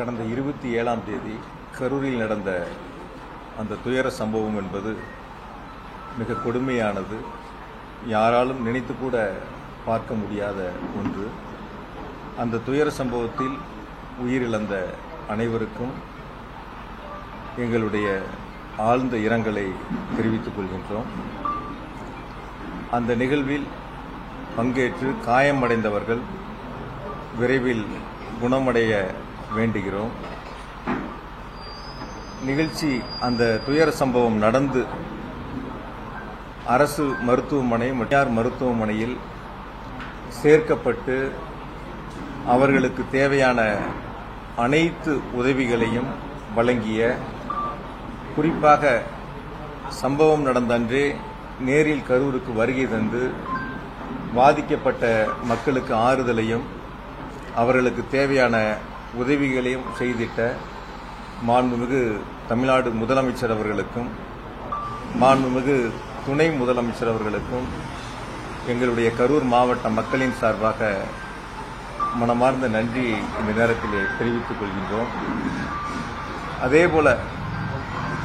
கடந்த 27ஆம் தேதி கரூரில் நடந்த அந்த துயர சம்பவம் என்பது மிக கொடுமையானது. யாராலும் நினைத்து கூட பார்க்க முடியாத ஒன்று. அந்த துயர சம்பவத்தில் உயிரிழந்த அனைவருக்கும் எங்களுடைய ஆழ்ந்த இரங்கலை தெரிவித்துக் கொள்கின்றோம். அந்த நிகழ்வில் பங்கேற்று காயமடைந்தவர்கள் விரைவில் குணமடைய வேண்டுகிறோம். நிகழ்ச்சி அந்த துயர சம்பவம் நடந்து அரசு மருத்துவமனை தனியார் மருத்துவமனையில் சேர்க்கப்பட்டு அவர்களுக்கு தேவையான அனைத்து உதவிகளையும் வழங்கிய, குறிப்பாக சம்பவம் நடந்த அன்றே நேரில் கரூருக்கு வருகை தந்து பாதிக்கப்பட்ட மக்களுக்கு ஆறுதலையும் அவர்களுக்கு தேவையான உதவிகளையும் செய்திட்ட மாண்புமிகு தமிழ்நாடு முதலமைச்சர் அவர்களுக்கும் மாண்புமிகு துணை முதலமைச்சர் அவர்களுக்கும் எங்களுடைய கரூர் மாவட்ட மக்களின் சார்பாக மனமார்ந்த நன்றி இந்த நேரத்திலே தெரிவித்துக் கொள்கின்றோம். அதேபோல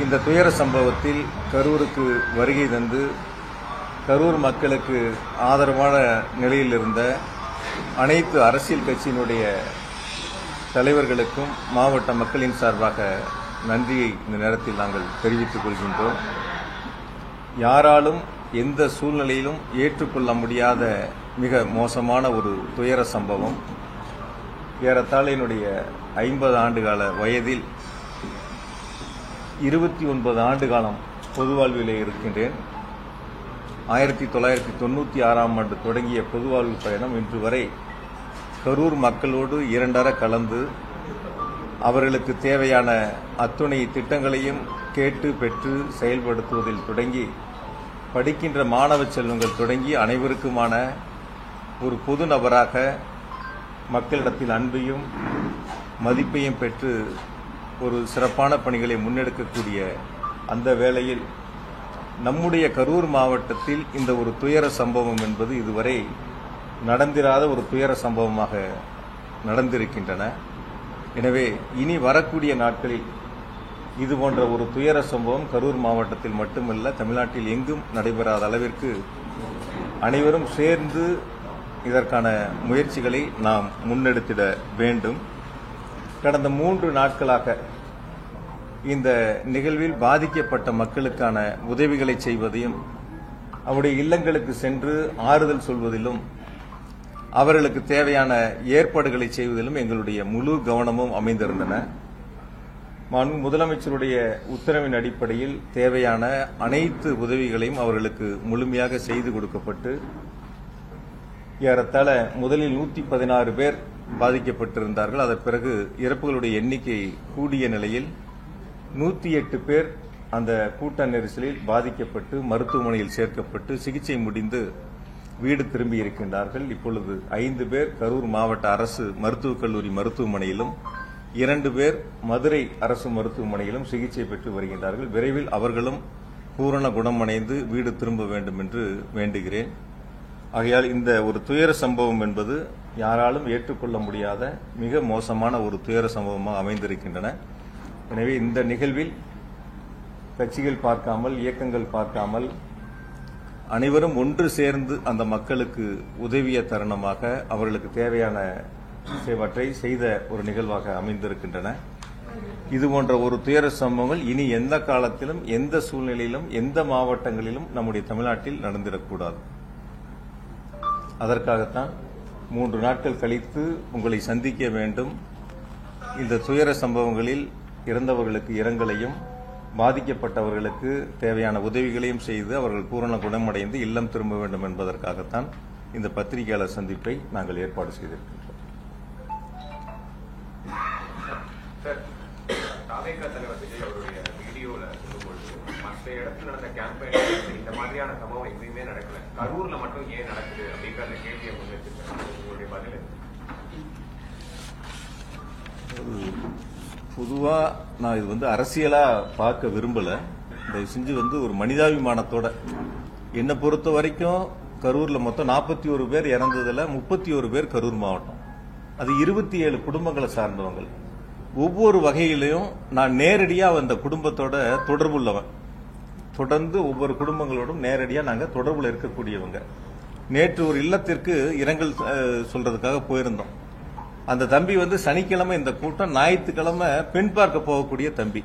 இந்த துயர சம்பவத்தில் கரூருக்கு வருகை தந்து கரூர் மக்களுக்கு ஆதரவான நிலையில் இருந்த அனைத்து அரசியல் கட்சியினுடைய தலைவர்களுக்கும் மாவட்ட மக்களின் சார்பாக நன்றியை இந்த நேரத்தில் நாங்கள் தெரிவித்துக் கொள்கின்றோம். யாராலும் எந்த சூழ்நிலையிலும் ஏற்றுக்கொள்ள முடியாத மிக மோசமான ஒரு துயர சம்பவம். ஏறத்தாழ என்னுடைய 50 ஆண்டுகால வயதில் 29 ஆண்டு காலம் பொது வாழ்விலே இருக்கின்றேன். 1996ஆம் ஆண்டு தொடங்கிய பொதுவாழ்வு பயணம் இன்று வரை கரூர் மக்களோடு இரண்டர கலந்து அவர்களுக்கு தேவையான அத்துணை திட்டங்களையும் கேட்டு பெற்று செயல்படுத்துவதில் தொடங்கி படிக்கின்ற மாணவ செல்வங்கள் தொடங்கி அனைவருக்குமான ஒரு பொது நபராக மக்களிடத்தில் அன்பையும் மதிப்பையும் பெற்று ஒரு சிறப்பான பணிகளை முன்னெடுக்கக்கூடிய அந்த வேளையில் நம்முடைய கரூர் மாவட்டத்தில் இந்த ஒரு துயர சம்பவம் என்பது இதுவரை நடந்திராத ஒரு துயர சம்பவமாக நடந்திருக்கின்றன. எனவே இனி வரக்கூடிய நாட்களில் இது போன்ற ஒரு துயர சம்பவம் கரூர் மாவட்டத்தில் மட்டுமல்ல, தமிழ்நாட்டில் எங்கும் நடைபெறாத அளவிற்கு அனைவரும் சேர்ந்து இதற்கான முயற்சிகளை நாம் முன்னெடுத்திட வேண்டும். கடந்த 3 நாட்களாக இந்த நிகழ்வில் பாதிக்கப்பட்ட மக்களுக்கான உதவிகளை செய்வதையும் அவருடைய இல்லங்களுக்கு சென்று ஆறுதல் சொல்வதிலும் அவர்களுக்கு தேவையான ஏற்பாடுகளை செய்வதிலும் எங்களுடைய முழு கவனமும் அமைந்திருந்தன. முதலமைச்சருடைய உத்தரவின் அடிப்படையில் தேவையான அனைத்து உதவிகளையும் அவர்களுக்கு முழுமையாக செய்து கொடுக்கப்பட்டு ஏறத்தாழ முதலில் 116 பேர் பாதிக்கப்பட்டிருந்தார்கள். அதன் பிறகு இறப்புகளுடைய எண்ணிக்கை கூடிய நிலையில் 108 பேர் அந்த கூட்ட நெரிசலில் பாதிக்கப்பட்டு மருத்துவமனையில் சேர்க்கப்பட்டு சிகிச்சை முடிந்து வீடு திரும்பி இருக்கின்றார்கள். இப்பொழுது 5 பேர் கரூர் மாவட்ட அரசு மருத்துவக் கல்லூரி மருத்துவமனையிலும் 2 பேர் மதுரை அரசு மருத்துவமனையிலும் சிகிச்சை பெற்று வருகின்றார்கள். விரைவில் அவர்களும் பூரண குணமடைந்து வீடு திரும்ப வேண்டும் என்று வேண்டுகிறேன். ஆகையால் இந்த ஒரு துயர சம்பவம் என்பது யாராலும் ஏற்றுக்கொள்ள முடியாத மிக மோசமான ஒரு துயர சம்பவமாக அமைந்திருக்கின்றன. எனவே இந்த நிகழ்வில் கட்சிகள் பார்க்காமல், இயக்கங்கள் பார்க்காமல் அனைவரும் ஒன்று சேர்ந்து அந்த மக்களுக்கு உதவிய தருணமாக அவர்களுக்கு தேவையானவற்றை செய்த ஒரு நிகழ்வாக அமைந்திருக்கின்றன. இதுபோன்ற ஒரு துயர சம்பவங்கள் இனி எந்த காலத்திலும், எந்த சூழ்நிலையிலும், எந்த மாவட்டங்களிலும் நம்முடைய தமிழ்நாட்டில் நடந்திடக்கூடாது. அதற்காகத்தான் 3 நாட்கள் கழித்து உங்களை சந்திக்க வேண்டும். இந்த துயர சம்பவங்களில் இறந்தவர்களுக்கு இரங்கலையும் பாதிக்கப்பட்டவர்களுக்கு தேவையான உதவிகளையும் செய்து அவர்கள் பூரண குணமடைந்து இல்லம் திரும்ப வேண்டும் என்பதற்காகத்தான் இந்த பத்திரிகையாளர் சந்திப்பை நாங்கள் ஏற்பாடு செய்திருக்கின்றோம். தலைவர் விஜய் அவருடைய வீடியோல சொல்லும்போது மற்ற இடத்துல நடந்த கேம்பெயின் இந்த மாதிரியான சம்பவம் எங்கேயுமே நடக்கல, கரூர்ல மட்டும் ஏன் நடக்குது அப்படிங்கிற அந்த கேள்வியை முன்னெடுத்துருக்காங்க. உங்களுடைய பதில்? பொதுவா நான் இது அரசியலா பார்க்க விரும்பல. தயவு செஞ்சு ஒரு மனிதாபிமானத்தோட, என்னை பொறுத்த வரைக்கும் கரூர்ல மொத்தம் 41 பேர் இறந்ததுல 31 பேர் கரூர் மாவட்டம். அது 27 குடும்பங்களை சார்ந்தவங்க. ஒவ்வொரு வகையிலையும் நான் நேரடியா அந்த குடும்பத்தோட தொடர்புள்ளவன். தொடர்ந்து ஒவ்வொரு குடும்பங்களோடும் நேரடியா நாங்க தொடர்புல இருக்கக்கூடியவங்க. நேற்று ஒரு இல்லத்திற்கு இரங்கல் சொல்றதுக்காக போயிருந்தோம். அந்த தம்பி சனிக்கிழமை இந்த கூட்டம், ஞாயிற்றுக்கிழமை பெண் பார்க்க போகக்கூடிய தம்பி.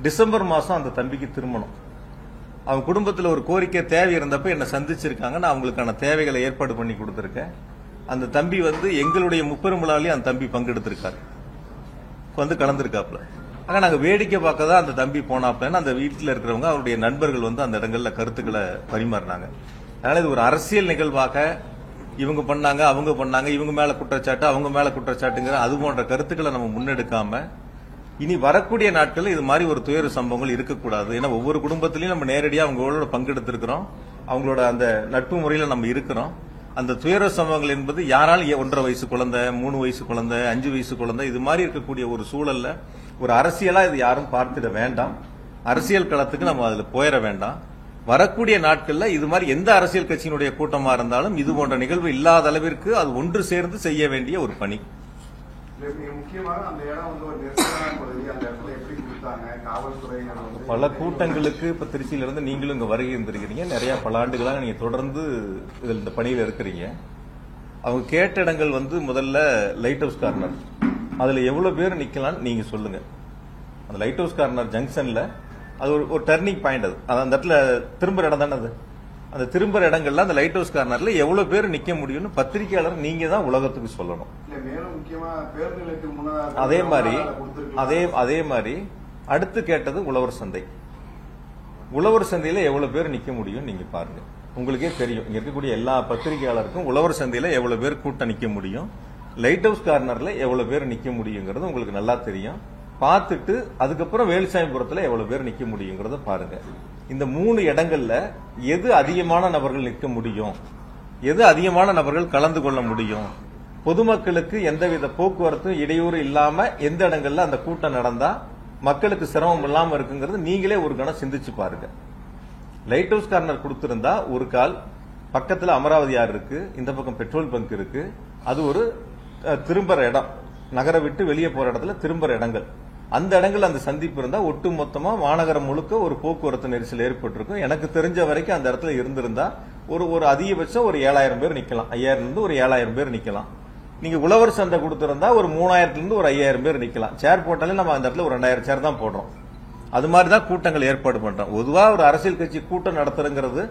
டிசம்பர் மாசம் அந்த தம்பிக்கு திருமணம். அவங்க குடும்பத்தில் ஒரு கோரிக்கை தேவை இருந்தப்ப என்னை சந்திச்சிருக்காங்க. நான் அவங்களுக்கான தேவைகளை ஏற்பாடு பண்ணி கொடுத்திருக்கேன். அந்த தம்பி எங்களுடைய முப்பெரும் விழாவிலேயே அந்த தம்பி பங்கெடுத்திருக்காரு, கலந்துருக்காப்ல. ஆனா நாங்க வேடிக்கை பார்க்க தான் அந்த தம்பி போனாப்லன்னு அந்த வீட்டில் இருக்கிறவங்க அவருடைய நண்பர்கள் அந்த இடங்கள்ல கருத்துக்களை பரிமாறினாங்க. அதனால இது ஒரு அரசியல் நிகழ்வாக இவங்க பண்ணாங்க, அவங்க பண்ணாங்க, இவங்க மேல குற்றச்சாட்டு, அவங்க மேல குற்றச்சாட்டுங்கிற அது போன்ற கருத்துக்களை நம்ம முன்னெடுக்காம இனி வரக்கூடிய நாட்கள் இது மாதிரி ஒரு துயர சம்பவங்கள் இருக்கக்கூடாது. ஏன்னா ஒவ்வொரு குடும்பத்திலையும் நம்ம நேரடியாக அவங்களோட பங்கெடுத்திருக்கிறோம், அவங்களோட அந்த நட்பு முறையில நம்ம இருக்கிறோம். அந்த துயர சம்பவங்கள் என்பது யாராலும் 1.5 வயசு குழந்தை, 3 வயசு குழந்தை, 5 வயசு குழந்தை, இது மாதிரி இருக்கக்கூடிய ஒரு சூழல்ல ஒரு அரசியலா இது யாரும் பார்த்திட வேண்டாம். அரசியல் களத்துக்கு நம்ம அதுல போயிட வேண்டாம். வரக்கூடிய நாட்கள்ல இது மாதிரி எந்த அரசியல் கட்சியினுடைய கூட்டமா இருந்தாலும் இது போன்ற நிகழ்வு இல்லாத அளவிற்கு அது ஒன்று சேர்ந்து செய்ய வேண்டிய ஒரு பணி. பல கூட்டங்களுக்கு இப்ப திருச்சியிலிருந்து நீங்களும் இங்க வருகை இருந்திருக்கிறீங்க. நிறைய பல ஆண்டுகளாக நீங்க தொடர்ந்து இதில் இந்த பணியில இருக்கிறீங்க. அவங்க கேட்ட இடங்கள் முதல்ல லைட் ஹவுஸ் கார்னர், அதுல எவ்வளவு பேர் நிக்கலாம் நீங்க சொல்லுங்க. அந்த லைட் ஹவுஸ் கார்னர் ஜங்ஷன்ல அது ஒரு டர்னிங் பாயிண்ட். அது அந்த இடத்துல திரும்புற இடம் தானே. அது அந்த திரும்புற இடங்கள்ல அந்த லைட் ஹவுஸ் கார்னர்ல எவ்வளவு பேர் நிக்க முடியும்னு பத்திரிகையாளர் நீங்க தான் உலகத்துக்கு சொல்லணும். அதே மாதிரி அடுத்து கேட்டது உழவர் சந்தை. உழவர் சந்தையில எவ்வளவு பேர் நிக்க முடியும் நீங்க பாருங்க. உங்களுக்கே தெரியும், இங்க இருக்கக்கூடிய எல்லா பத்திரிகையாளருக்கும் உழவர் சந்தையில எவ்வளவு பேர் கூட்டம் நிக்க முடியும், லைட் ஹவுஸ் கார்னர்ல எவ்வளவு பேர் நிக்க முடியுங்கிறது உங்களுக்கு நல்லா தெரியும். பார்த்துட்டு அதுக்கப்புறம் வேலுசாமிபுரத்துல எவ்வளவு பேர் நிக்க முடியுங்கிறத பாருங்க. இந்த 3 இடங்கள்ல எது அதிகமான நபர்கள் நிற்க முடியும், எது அதிகமான நபர்கள் கலந்து கொள்ள முடியும், பொதுமக்களுக்கு எந்தவித போக்குவரத்தும் இடையூறு இல்லாம எந்த இடங்கள்ல அந்த கூட்டம் நடந்தா மக்களுக்கு சிரமம் இல்லாம இருக்குங்கிறது நீங்களே ஒரு கணம் சிந்திச்சு பாருங்க. லைட் ஹவுஸ் கார்னர் கொடுத்திருந்தா ஒரு கால் பக்கத்துல அமராவதி ஆறு இருக்கு, இந்த பக்கம் பெட்ரோல் பங்க் இருக்கு, அது ஒரு திரும்புற இடம், நகர விட்டு வெளியே போற இடத்துல திரும்புற இடங்கள். அந்த இடங்கள் அந்த சந்திப்பு இருந்தா ஒட்டு மொத்தமா மாநகரம் முழுக்க ஒரு போக்குவரத்து நெரிசல் ஏற்பட்டிருக்கும். எனக்கு தெரிஞ்ச வரைக்கும் அந்த இடத்துல இருந்திருந்தா ஒரு அதிகபட்சம் ஒரு 7000 பேர் நிக்கலாம், 5000 இருந்து ஒரு 7000 பேர் நிக்கலாம். நீங்க உழவர் சந்தை கொடுத்திருந்தா ஒரு 3000 இருந்து ஒரு 5000 பேர் நிக்கலாம். சேர் போட்டாலே நம்ம அந்த இடத்துல ஒரு 2000 சேர் தான் போடுறோம். அது மாதிரிதான் கூட்டங்கள் ஏற்பாடு பண்றோம். பொதுவா ஒரு அரசியல் கட்சி கூட்டம் நடத்துறங்கிறது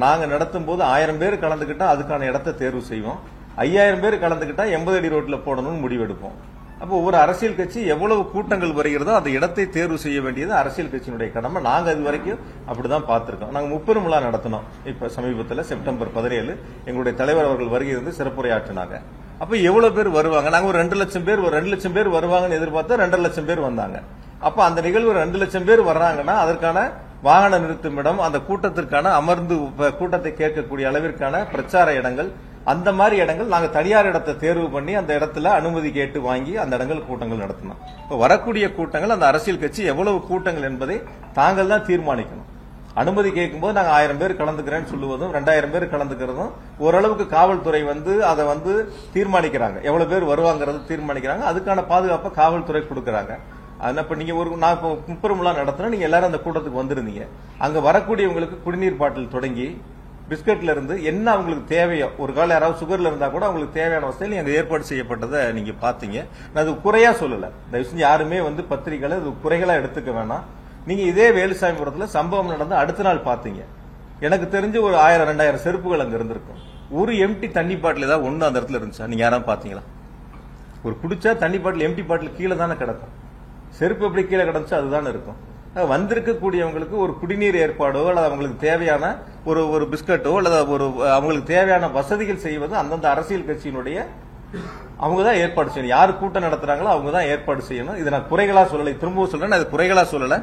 நாங்க நடத்தும் போது 1000 பேர் கலந்துகிட்டா அதுக்கான இடத்தை தேர்வு செய்வோம், 5000 பேர் கலந்துகிட்டா 80 அடி ரோட்ல போடணும்னு முடிவெடுப்போம். அப்போ ஒரு அரசியல் கட்சி எவ்வளவு கூட்டங்கள் வருகிறதோ அந்த இடத்தை தேர்வு செய்ய வேண்டியது அரசியல் கட்சியினுடைய கடமை. நாங்க இது வரைக்கும் அப்படிதான் பார்த்திருக்கோம். நாங்க முப்பெரும் விழா நடத்தினோம். இப்ப சமீபத்தில் செப்டம்பர் 17 எங்களுடைய தலைவர் அவர்கள் வருகை இருந்து சிறப்புரையாற்றினாங்க. அப்ப எவ்வளவு பேர் வருவாங்க? நாங்க ஒரு 2 லட்சம் பேர் 2 லட்சம் பேர் வருவாங்கன்னு எதிர்பார்த்தா 2.5 லட்சம் பேர் வந்தாங்க. அப்ப அந்த நிகழ்வு 2 லட்சம் பேர் வர்றாங்கன்னா அதற்கான வாகன நிறுத்தும் இடம், அந்த கூட்டத்திற்கான அமர்ந்து கூட்டத்தை கேட்கக்கூடிய அளவிற்கான பிரச்சார இடங்கள், அந்த மாதிரி இடங்கள் நாங்க தனியார் இடத்தை தேர்வு பண்ணி அந்த இடத்துல அனுமதி கேட்டு வாங்கி அந்த இடங்கள் கூட்டங்கள் நடத்தணும். இப்ப வரக்கூடிய கூட்டங்கள் அந்த அரசியல் கட்சி எவ்வளவு கூட்டங்கள் என்பதை தாங்கள் தான் தீர்மானிக்கணும். அனுமதி கேட்கும்போது நாங்க 1000 பேர் கலந்துக்கிறேன்னு சொல்லுவதும் 2000 பேர் கலந்துக்கிறதும் ஓரளவுக்கு காவல்துறை அதை தீர்மானிக்கிறாங்க, எவ்வளவு பேர் வருவாங்கிறத தீர்மானிக்கிறாங்க. அதுக்கான பாதுகாப்பை காவல்துறை கொடுக்கறாங்க. இப்ப நீங்க நான் இப்போ முப்பெரும் விழா நடத்தினா நீங்க எல்லாரும் அந்த கூட்டத்துக்கு வந்திருந்தீங்க. அங்க வரக்கூடியவங்களுக்கு குடிநீர் பாட்டில் தொடங்கி பிஸ்கட்ல இருந்து என்ன அவங்களுக்கு தேவையோ, ஒரு கால யாராவது சுகர்ல இருந்தா கூட அவங்களுக்கு தேவையான வசதியில் அங்க ஏற்பாடு செய்யப்பட்டதை நீங்க பாத்தீங்க. நான் அது குறையா சொல்லல, தயவு செஞ்சு யாருமே பத்திரிகைகளை அது குறைகளா எடுத்துக்க வேணாம். நீங்க இதே வேலுசாமிபுரத்துல சம்பவம் நடந்து அடுத்த நாள் பாத்தீங்க. எனக்கு தெரிஞ்சு ஒரு 1000-2000 செருப்புகள் அங்க இருந்திருக்கும். ஒரு எம்டி தண்ணி பாட்டில் ஏதாவது ஒண்ணு அந்த இடத்துல இருந்துச்சா? நீங்க யாராவது பாத்தீங்களா? ஒரு குடிச்சா தண்ணி பாட்டில் எம்டி பாட்டில் கீழே தானே கிடக்கும், செருப்பு எப்படி கீழே கிடந்துச்சா அதுதானே இருக்கும். வந்திருக்கக்கூடியவங்களுக்கு ஒரு குடிநீர் ஏற்பாடோ அல்லது அவங்களுக்கு தேவையான ஒரு பிஸ்கட்டோ அல்லது அவங்களுக்கு தேவையான வசதிகள் செய்வது அந்தந்த அரசியல் கட்சியினுடைய அவங்க தான் ஏற்பாடு செய்யணும். யாரு கூட்டம் நடத்துறாங்களோ அவங்க தான் ஏற்பாடு செய்யணும். இதை நான் குறைகளா சொல்லலை, திரும்பவும் சொல்றேன், அது குறைகளா சொல்லல.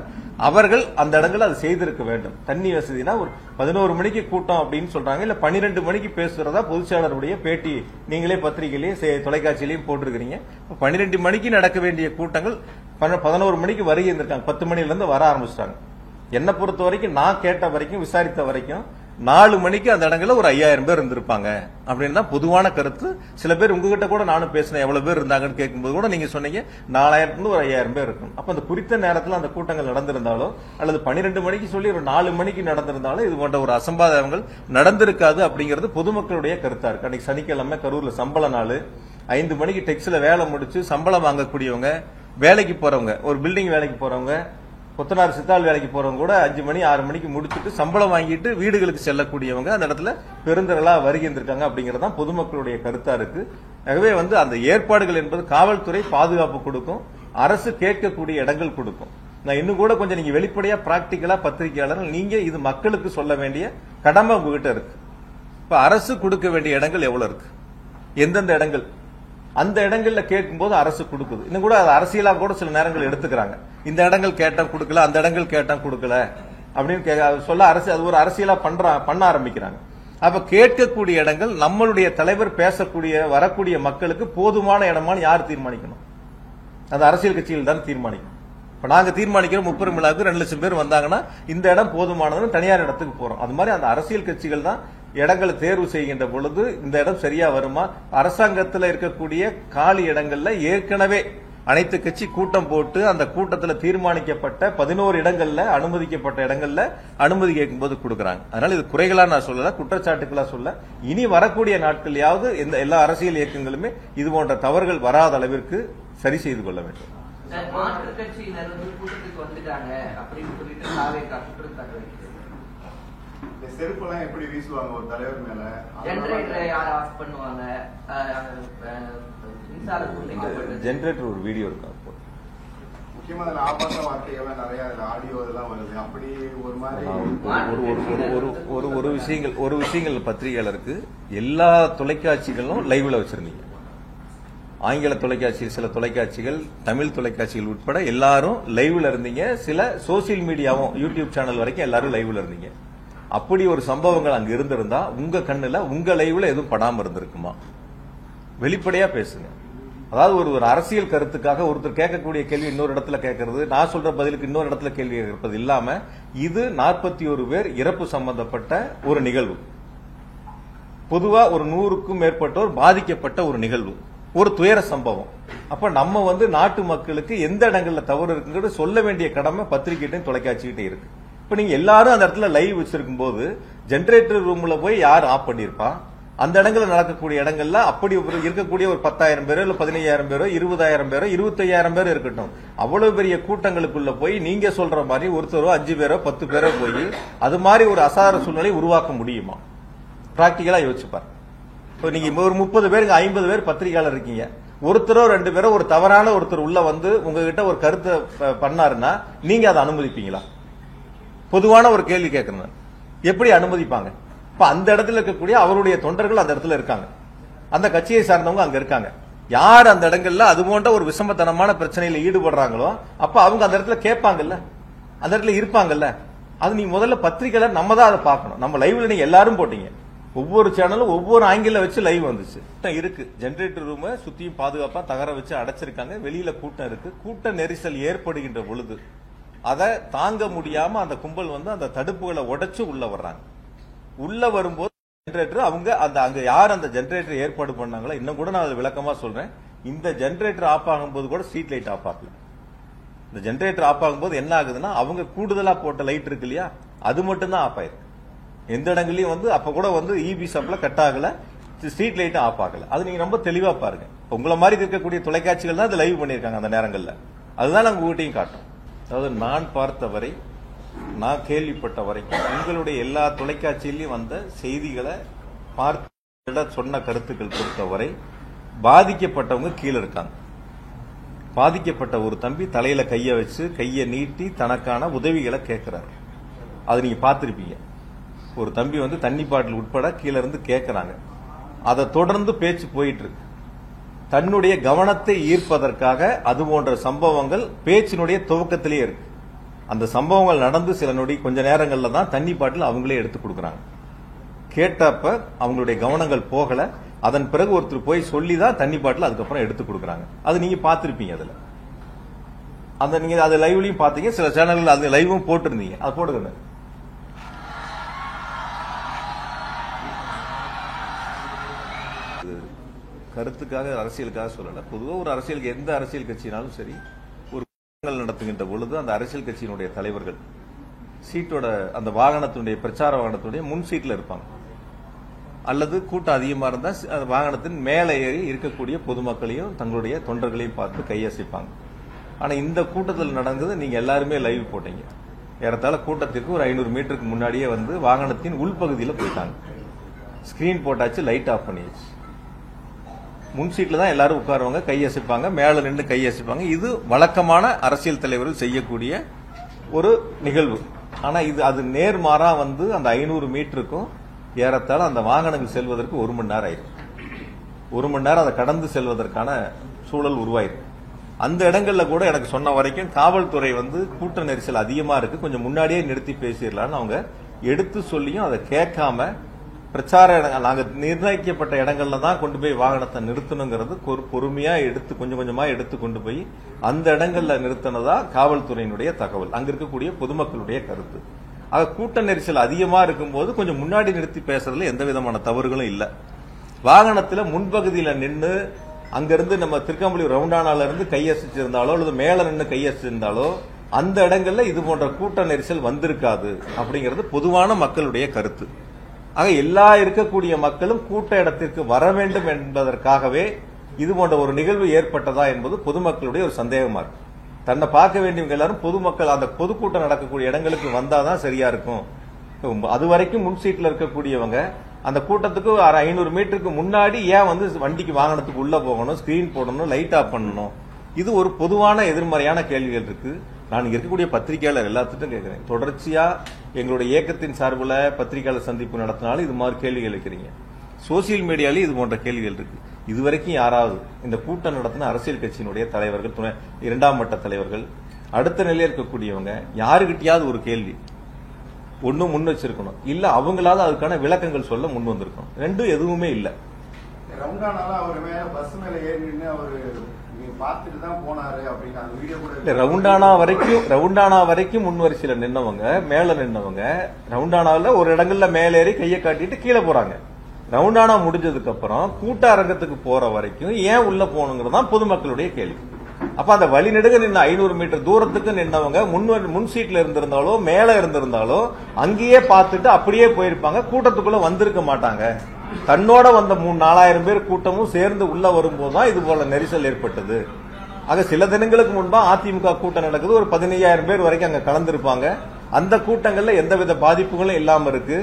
அவர்கள் அந்த இடங்கள் அது செய்திருக்க வேண்டும். தண்ணி வசதினா ஒரு 11 மணிக்கு கூட்டம் அப்படின்னு சொல்றாங்க, இல்ல 12 மணிக்கு பேசுறதா பொதுச்செயலாளருடைய பேட்டி நீங்களே பத்திரிகையிலையும் தொலைக்காட்சியிலையும் போட்டிருக்கிறீங்க. 12 மணிக்கு நடக்க வேண்டிய கூட்டங்கள் 11 மணிக்கு வருகை இருந்திருக்காங்க. 10 மணில இருந்து வர ஆரம்பிச்சிட்டாங்க. என்னை பொறுத்த வரைக்கும், நான் கேட்ட வரைக்கும், விசாரித்த வரைக்கும் 4 மணிக்கு அந்த இடங்கள்ல ஒரு 5000 பேர் இருந்திருப்பாங்க அப்படின்னு தான் பொதுவான கருத்து. சில பேர் உங்ககிட்ட கூட நானும் பேசினேன், எவ்வளவு பேர் இருந்தாங்கன்னு கேட்கும்போது கூட நீங்க சொன்னீங்க 4000 ஒரு 5000 பேர் இருக்கும். அப்ப அந்த குறித்த நேரத்தில் அந்த கூட்டங்கள் நடந்திருந்தாலோ அல்லது 12 மணிக்கு சொல்லி ஒரு 4 மணிக்கு நடந்திருந்தாலும் இது போன்ற ஒரு அசம்பாவிதங்கள் நடந்திருக்காது அப்படிங்கிறது பொதுமக்களுடைய கருத்தா இருக்கு. அன்னைக்கு சனிக்கிழமை கரூர்ல சம்பள நாள், 5 மணிக்கு டெக்ஸ்ல வேலை முடிச்சு சம்பளம் வாங்கக்கூடியவங்க, வேலைக்கு போறவங்க, ஒரு பில்டிங் வேலைக்கு போறவங்க, கொத்தனார் சித்தாள் வேலைக்கு போறவங்க கூட 5 மணி 6 மணிக்கு முடிச்சுட்டு சம்பளம் வாங்கிட்டு வீடுகளுக்கு செல்லக்கூடியவங்க அந்த இடத்துல பெருந்திரளா வருகின்றிருக்காங்க அப்படிங்கறதான் பொதுமக்களுடைய கருத்தா இருக்கு. ஆகவே அந்த ஏற்பாடுகள் என்பது காவல்துறை பாதுகாப்பு கொடுக்கும், அரசு கேட்கக்கூடிய இடங்கள் கொடுக்கும். நான் இன்னும் கூட கொஞ்சம் நீங்க வெளிப்படையா பிராக்டிக்கலா பத்திரிகையாளர்கள் நீங்க இது மக்களுக்கு சொல்ல வேண்டிய கடமை உங்ககிட்ட இருக்கு. இப்ப அரசு கொடுக்க வேண்டிய இடங்கள் எவ்வளவு இருக்கு, எந்தெந்த இடங்கள், அந்த இடங்கள்ல கேட்கும்போது அரசு கொடுக்குது. இன்னும் கூட அது அரசியலா கூட சில நேரங்கள் எடுத்துக்கிறாங்க. இந்த இடங்கள் கேட்டா கொடுக்கல, அந்த இடங்கள் கேட்டா கொடுக்கல அப்படின்னு சொல்ல அரசு அது ஒரு அரசியலா பண்ண ஆரம்பிக்கிறாங்க. அப்ப கேட்கக்கூடிய இடங்கள் நம்மளுடைய தலைவர் பேசக்கூடிய வரக்கூடிய மக்களுக்கு போதுமான இடமானு யார் தீர்மானிக்கணும்? அது அரசியல் கட்சிகள் தான் தீர்மானிக்கணும். இப்ப நாங்க தீர்மானிக்கிறோம் 30 விழாவுக்கு 2 லட்சம் பேர் வந்தாங்கன்னா இந்த இடம் போதுமானதுன்னு தனியார் இடத்துக்கு போறோம். அது மாதிரி அந்த அரசியல் கட்சிகள் தான் இடங்களை தேர்வு செய்கின்ற பொழுது இந்த இடம் சரியா வருமா, அரசாங்கத்தில் இருக்கக்கூடிய காலி இடங்கள்ல ஏற்கனவே அனைத்து கட்சி கூட்டம் போட்டு அந்த கூட்டத்தில் தீர்மானிக்கப்பட்ட 11 இடங்கள்ல அனுமதிக்கப்பட்ட இடங்கள்ல அனுமதி கேட்கும்போது கொடுக்கறாங்க. அதனால இது குறைகளா நான் சொல்லல, குற்றச்சாட்டுகளா சொல்ல. இனி வரக்கூடிய நாட்களையாவது எல்லா அரசியல் இயக்கங்களுமே இது போன்ற தவறுகள் வராத அளவிற்கு சரி செய்து கொள்ள வேண்டும். மாற்றுக் கட்சியினர் கூட்டத்துக்கு வந்துட்டாங்க அப்படின்னு சொல்லிட்டு சாவேக்கா குற்றச்சாட்டு வைக்கிறது. செருப்பெல்லாம் எப்படி வீசுவாங்க ஒரு தலைவர் மேல? ஜெனரேட்டரை யார் ஆஃப் பண்ணுவாங்க? ஜெனரேட்டர் ஒரு வீடியோ இருக்கு. முக்கியமா அதுல ஆபாச வார்த்தைகள் நிறைய ஆடியோ இதெல்லாம் வருது. அப்படி ஒரு மாதிரி ஒரு விஷயங்கள் பத்திரிகையாளருக்கு எல்லா தொலைக்காட்சிகளும் லைவ்ல வச்சிருந்தீங்க. ஆங்கில தொலைக்காட்சி, சில தொலைக்காட்சிகள், தமிழ் தொலைக்காட்சிகள் உட்பட எல்லாரும் லைவ்ல இருந்தீங்க. சில சோசியல் மீடியாவும் யூடியூப் சேனல் வரைக்கும் எல்லாரும் லைவ்ல இருந்தீங்க. அப்படி ஒரு சம்பவங்கள் அங்க இருந்திருந்தா உங்க கண்ணுல உங்க லைவ்ல எதுவும் படாம இருந்திருக்குமா? வெளிப்படையா பேசுங்க. அதாவது ஒரு அரசியல் கருத்துக்காக ஒருத்தர் கேட்கக்கூடிய கேள்வி இன்னொரு இடத்துல கேட்கறது, நான் சொல்ற பதிலுக்கு இன்னொரு இடத்துல கேள்வி கேட்பது இல்லாம, இது 41 பேர் இறப்பு சம்பந்தப்பட்ட ஒரு நிகழ்வு. பொதுவா ஒரு 100க்கும் மேற்பட்டோர் பாதிக்கப்பட்ட ஒரு நிகழ்வு, ஒரு துயர சம்பவம். அப்ப நம்ம நாட்டு மக்களுக்கு எந்த இடங்கள்ல தவறு இருக்குங்கிறது சொல்ல வேண்டிய கடமை பத்திரிகைட்டையும் தொலைக்காட்சிகிட்டே இருக்கு. இப்ப நீங்க எல்லாரும் அந்த இடத்துல லைவ் வச்சிருக்கும் போது ஜெனரேட்டர் ரூம்ல போய் யார் ஆஃப் பண்ணிருப்பா? அந்த இடங்கள்ல நடக்கக்கூடிய இடங்கள்ல அப்படி இருக்கக்கூடிய ஒரு 10,000 பேரோ இல்ல 15,000 பேரோ 20,000 பேரோ 25,000 பேர் இருக்கட்டும், அவ்வளவு பெரிய கூட்டங்களுக்குள்ள போய் நீங்க சொல்ற மாதிரி ஒருத்தரோ 5 பேரோ 10 பேரோ போய் அது மாதிரி ஒரு அசார சூழ்நிலை உருவாக்க முடியுமா? பிராக்டிகலா யோசிச்சுப்பார். நீங்க ஒரு 30 பேருக்கு 50 பேர் பத்திரிகையாளர் இருக்கீங்க, ஒருத்தரோ 2 பேரோ ஒரு தவறான ஒருத்தர் உள்ள உங்ககிட்ட ஒரு கருத்தை பண்ணாருன்னா நீங்க அதை அனுமதிப்பீங்களா? பொதுவான ஒரு கேள்வி கேட்கணும், எப்படி அனுமதிப்பாங்க? இப்ப அந்த இடத்துல இருக்கக்கூடிய அவருடைய தொண்டர்கள் அந்த இடத்துல இருக்காங்க, அந்த கட்சியை சார்ந்தவங்க அங்க இருக்காங்க. யார் அந்த இடங்கள்ல அது போன்ற ஒரு விஷமத்தனமான பிரச்சனையில ஈடுபடுறாங்களோ அப்ப அவங்க அந்த இடத்துல கேட்பாங்கல்ல, அந்த இடத்துல இருப்பாங்கல்ல. அது நீங்க முதல்ல பத்திரிகையாளர் நம்ம தான் அதை பார்க்கணும். நம்ம லைவ்ல நீங்க எல்லாரும் போட்டீங்க, ஒவ்வொரு சேனலும் ஒவ்வொரு ஆங்கில வச்சு லைவ் வந்துச்சு. இருக்கு ஜெனரேட்டர் ரூம் சுத்தியும் பாதுகாப்பா தகர வச்சு அடைச்சிருக்காங்க. வெளியில கூட்டம் இருக்கு. கூட்ட நெரிசல் ஏற்படுகின்ற பொழுது அதை தாங்க முடியாம அந்த கும்பல் அந்த தடுப்புகளை உடைச்சு உள்ள வர்றாங்க. உள்ள வரும்போது ஜெனரேட்டர் அங்க யார் அந்த ஜெனரேட்டர் ஏற்பாடு பண்ணாங்களோ, இன்னும் கூட நான் விளக்கமா சொல்றேன், இந்த ஜெனரேட்டர் ஆஃப் ஆகும்போது கூட ஸ்ட்ரீட் லைட் ஆஃப் ஆகல. இந்த ஜெனரேட்டர் ஆஃப் ஆகும்போது என்ன ஆகுதுன்னா அவங்க கூடுதலா போட்ட லைட் இருக்கு இல்லையா, அது மட்டும் தான் ஆஃப் ஆயிருக்கு. எந்த இடங்களையும் அப்ப கூட இபி சப்ளை கட் ஆகல, ஸ்ட்ரீட் லைட் ஆஃப் ஆகல. அது நீங்க ரொம்ப தெளிவா பாருங்க. உங்களை மாதிரி இருக்கக்கூடிய தொலைக்காட்சிகள் தான் லைவ் பண்ணிருக்காங்க அந்த நேரங்கள்ல. அதுதான் நாங்க உங்ககிட்டையும் காட்டும். அதாவது நான் பார்த்தவரை, நான் கேள்விப்பட்ட வரைக்கும் உங்களுடைய எல்லா தொலைக்காட்சியிலையும் வந்த செய்திகளை பார்த்து சொன்ன கருத்துக்கள் பொறுத்தவரை பாதிக்கப்பட்டவங்க கீழே இருக்காங்க. பாதிக்கப்பட்ட ஒரு தம்பி தலையில கைய வச்சு கையை நீட்டி தனக்கான உதவிகளை கேட்கிறாரு. அது நீங்க பார்த்திருப்பீங்க. ஒரு தம்பி தண்ணி பாட்டில் உட்பட கீழே இருந்து கேட்கிறாங்க. அதை தொடர்ந்து பேச்சு போயிட்டு இருக்கு. தன்னுடைய கவனத்தை ஈர்ப்பதற்காக அது போன்ற சம்பவங்கள் பேச்சினுடைய துவக்கத்திலேயே இருக்கு. அந்த சம்பவங்கள் நடந்து சில நொடி கொஞ்ச நேரங்கள்ல தான் தண்ணி பாட்டில் அவங்களே எடுத்து கொடுக்கறாங்க. கேட்டப்ப அவங்களுடைய கவனங்கள் போகல. அதன் பிறகு ஒருத்தர் போய் சொல்லி தான் தண்ணி பாட்டில் அதுக்கப்புறம் எடுத்து கொடுக்கறாங்க. அது நீங்க பார்த்திருப்பீங்க. அதுல அந்த நீங்க அது லைவ்லயும் பாத்தீங்க, சில சேனல்கள் அது லைவும் போட்டிருந்தீங்க. அது போடுங்க. கருத்துக்காக அரசியலுக்காக சொல்லல. பொதுவாக ஒரு அரசியலுக்கு எந்த அரசியல் கட்சினாலும் சரி, ஒரு கூட்டங்கள் நடத்துகின்ற பொழுது அந்த அரசியல் கட்சியினுடைய தலைவர்கள் சீட்டோட அந்த வாகனத்தினுடைய பிரச்சார வாகனத்தினுடைய முன் சீட்ல இருப்பாங்க. அல்லது கூட்டம் அதிகமா இருந்தா அந்த வாகனத்தின் மேலே ஏறி இருக்கக்கூடிய பொதுமக்களையும் தங்களுடைய தொண்டர்களையும் பார்த்து கையசைப்பாங்க. ஆனா இந்த கூட்டத்தில் நடந்தது நீங்க எல்லாருமே லைவ் போட்டீங்க. ஏறத்தாழ கூட்டத்திற்கு ஒரு 500 மீட்டருக்கு முன்னாடியே வந்து வாகனத்தின் உள்பகுதியில் போயிட்டாங்க. ஸ்கிரீன் போட்டாச்சு, லைட் ஆஃப் பண்ணியாச்சு. முன் சீட்ல தான் எல்லாரும் உட்காருவாங்க, கையசைப்பாங்க, மேல நின்று கையசைப்பாங்க. இது வழக்கமான அரசியல் தலைவர்கள் செய்யக்கூடிய ஒரு நிகழ்வு. ஆனா இது அது நேர்மாறா வந்து அந்த 500 மீட்டருக்கும் ஏறத்தாழ அந்த வாகனங்கள் செல்வதற்கு 1 மணி நேரம் ஆயிடும். 1 மணி நேரம் அதை கடந்து செல்வதற்கான சூழல் உருவாயிருக்கு. அந்த இடங்கள்ல கூட எனக்கு சொன்ன வரைக்கும் காவல்துறை வந்து கூட்ட நெரிசல் அதிகமா இருக்கு, கொஞ்சம் முன்னாடியே நிறுத்தி பேசிடலான்னு அவங்க எடுத்து சொல்லியும் அதை கேட்காம பிரச்சார இடங்கள் நாங்க நிர்ணயிக்கப்பட்ட இடங்கள்ல தான் கொண்டு போய் வாகனத்தை நிறுத்தணுங்கிறது பொறுமையா எடுத்து கொஞ்சம் கொஞ்சமா எடுத்து கொண்டு போய் அந்த இடங்கள்ல நிறுத்தினதா காவல்துறையினுடைய தகவல், அங்க இருக்கக்கூடிய பொதுமக்களுடைய கருத்து. ஆக கூட்ட நெரிசல் அதிகமா இருக்கும்போது கொஞ்சம் முன்னாடி நிறுத்தி பேசுறதுல எந்த விதமான தவறுகளும் இல்ல. வாகனத்துல முன்பகுதியில நின்று அங்கிருந்து நம்ம திருக்கம்பள்ளி ரவுண்டானால இருந்து கையசிச்சிருந்தாலோ அல்லது மேல நின்று கையசிச்சிருந்தாலோ அந்த இடங்கள்ல இது போன்ற கூட்ட நெரிசல் வந்திருக்காது அப்படிங்கிறது பொதுவான மக்களுடைய கருத்து. ஆக எல்லா இருக்கக்கூடிய மக்களும் கூட்ட இடத்திற்கு வர வேண்டும் என்பதற்காகவே இது போன்ற ஒரு நிகழ்வு ஏற்பட்டதா என்பது பொதுமக்களுடைய ஒரு சந்தேகமா இருக்கு. தன்னை பார்க்க வேண்டியவங்க எல்லாரும் பொதுமக்கள் அந்த பொதுக்கூட்டம் நடக்கக்கூடிய இடங்களுக்கு வந்தாதான் சரியா இருக்கும். அது வரைக்கும் முன் சீட்ல இருக்கக்கூடியவங்க அந்த கூட்டத்துக்கு 500 மீட்டருக்கு முன்னாடி ஏன் வந்து வண்டிக்கு வாகனத்துக்கு உள்ள போகணும், ஸ்கிரீன் போடணும், லைட் ஆஃப் பண்ணணும்? இது ஒரு பொதுவான எதிர்மறையான கேள்விகள் இருக்கு. நான் இருக்கக்கூடிய பத்திரிகையாளர் எல்லாத்துட்டும் கேட்கிறேன், தொடர்ச்சியா எங்களுடைய இயக்கத்தின் சார்பில் பத்திரிகையாளர் சந்திப்பு நடத்தினாலும் இது மாதிரி கேள்விகள் இருக்கிறீங்க. சோசியல் மீடியாலேயும் இது போன்ற கேள்விகள் இருக்கு. இதுவரைக்கும் யாராவது இந்த கூட்டம் நடத்தின அரசியல் கட்சியினுடைய தலைவர்கள், 2ஆம் மட்ட தலைவர்கள், அடுத்த நிலையில் இருக்கக்கூடியவங்க யாருகிட்டயாவது ஒரு கேள்வி ஒன்னும் முன் வச்சிருக்கணும், இல்ல அவங்களாவது அதுக்கான விளக்கங்கள் சொல்ல முன் வந்திருக்கணும். ரெண்டும் எதுவுமே இல்ல. ரவுண்டானால அவர் மேல பஸ் மேல ஏறி நின்று அவரு பார்த்துட்டு தான் போனாரு அப்படின்னு அந்த வீடியோ கூட இல்ல. ரவுண்டானா வரைக்கும் முன் வரிசையில நின்னவங்க, மேல நின்னவங்க ரவுண்டானால ஒரு இடங்கள்ல மேல ஏறி கையை காட்டிட்டு கீழே போறாங்க. ரவுண்டானா முடிஞ்சதுக்கு அப்புறம் கூட்ட அரங்கத்துக்கு போற வரைக்கும் ஏன் உள்ள போகணுங்கிறது தான் பொதுமக்களுடைய கேள்வி. அப்ப அந்த வழி நெடுக நின்று 500 மீட்டர் தூரத்துக்கு நின்னவங்க முன் சீட்ல இருந்திருந்தாலோ மேல இருந்திருந்தாலோ அங்கேயே பார்த்துட்டு அப்படியே போயிருப்பாங்க, கூட்டத்துக்குள்ள வந்திருக்க மாட்டாங்க. தன்னோட வந்த 3-4 பேர் கூட்டமும் சேர்ந்து உள்ள வரும்போதுதான் இது போல நெரிசல் ஏற்பட்டது. ஆக சில தினங்களுக்கு முன்பா அதிமுக கூட்டம் நடக்குது, ஒரு 15,000 பேர் வரைக்கும் அங்க கலந்திருப்பாங்க. அந்த கூட்டங்கள்ல எந்தவித பாதிப்புகளும் இல்லாம இருக்கு.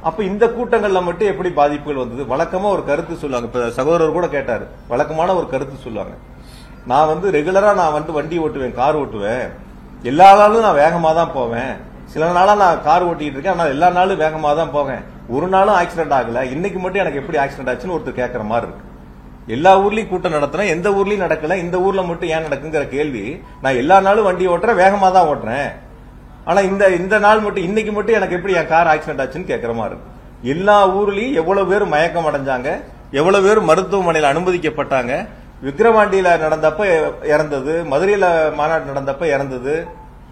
அப்ப இந்த கூட்டங்கள்ல மட்டும் எப்படி பாதிப்புகள் வந்தது? வழக்கமா ஒரு கருத்து சொல்லுவாங்க. இப்ப சகோதரர் கூட கேட்டாரு, வழக்கமான ஒரு கருத்து சொல்லுவாங்க, நான் வந்து ரெகுலரா நான் வந்து வண்டி ஓட்டுவேன், கார் ஓட்டுவேன், எல்லா நாளும் நான் வேகமா தான் போவேன், சில நாளா நான் கார் ஓட்டிட்டு இருக்கேன், ஆனா எல்லா நாளும் வேகமா தான் போவேன், ஒரு நாளும் ஆக்சிடென்ட் ஆகல, இன்னைக்கு மட்டும் எனக்கு எப்படி ஆக்சிடென்ட் ஆச்சுன்னு ஒருத்தர் கேட்கற மாதிரி இருக்கு. எல்லா ஊர்லயும் கூட்டம் நடத்துறேன், எந்த ஊர்லயும் நடக்கல, இந்த ஊர்ல மட்டும் ஏன் நடக்குங்கிற கேள்வி. நான் எல்லா நாளும் வண்டி ஓட்டுறேன், வேகமா தான் ஓட்டுறேன், ஆனா இந்த நாள் மட்டும் இன்னைக்கு மட்டும் எனக்கு எப்படி என் கார் ஆக்சிடென்ட் ஆச்சுன்னு கேட்கற மாதிரி இருக்கு. எல்லா ஊர்லயும் எவ்வளவு பேர் மயக்கம் அடைஞ்சாங்க, எவ்வளவு பேர் மருத்துவமனையில் அனுமதிக்கப்பட்டாங்க, விக்கிரவாண்டியில நடந்தப்ப இறந்தது, மதுரையில மாநாடு நடந்தப்ப இறந்தது,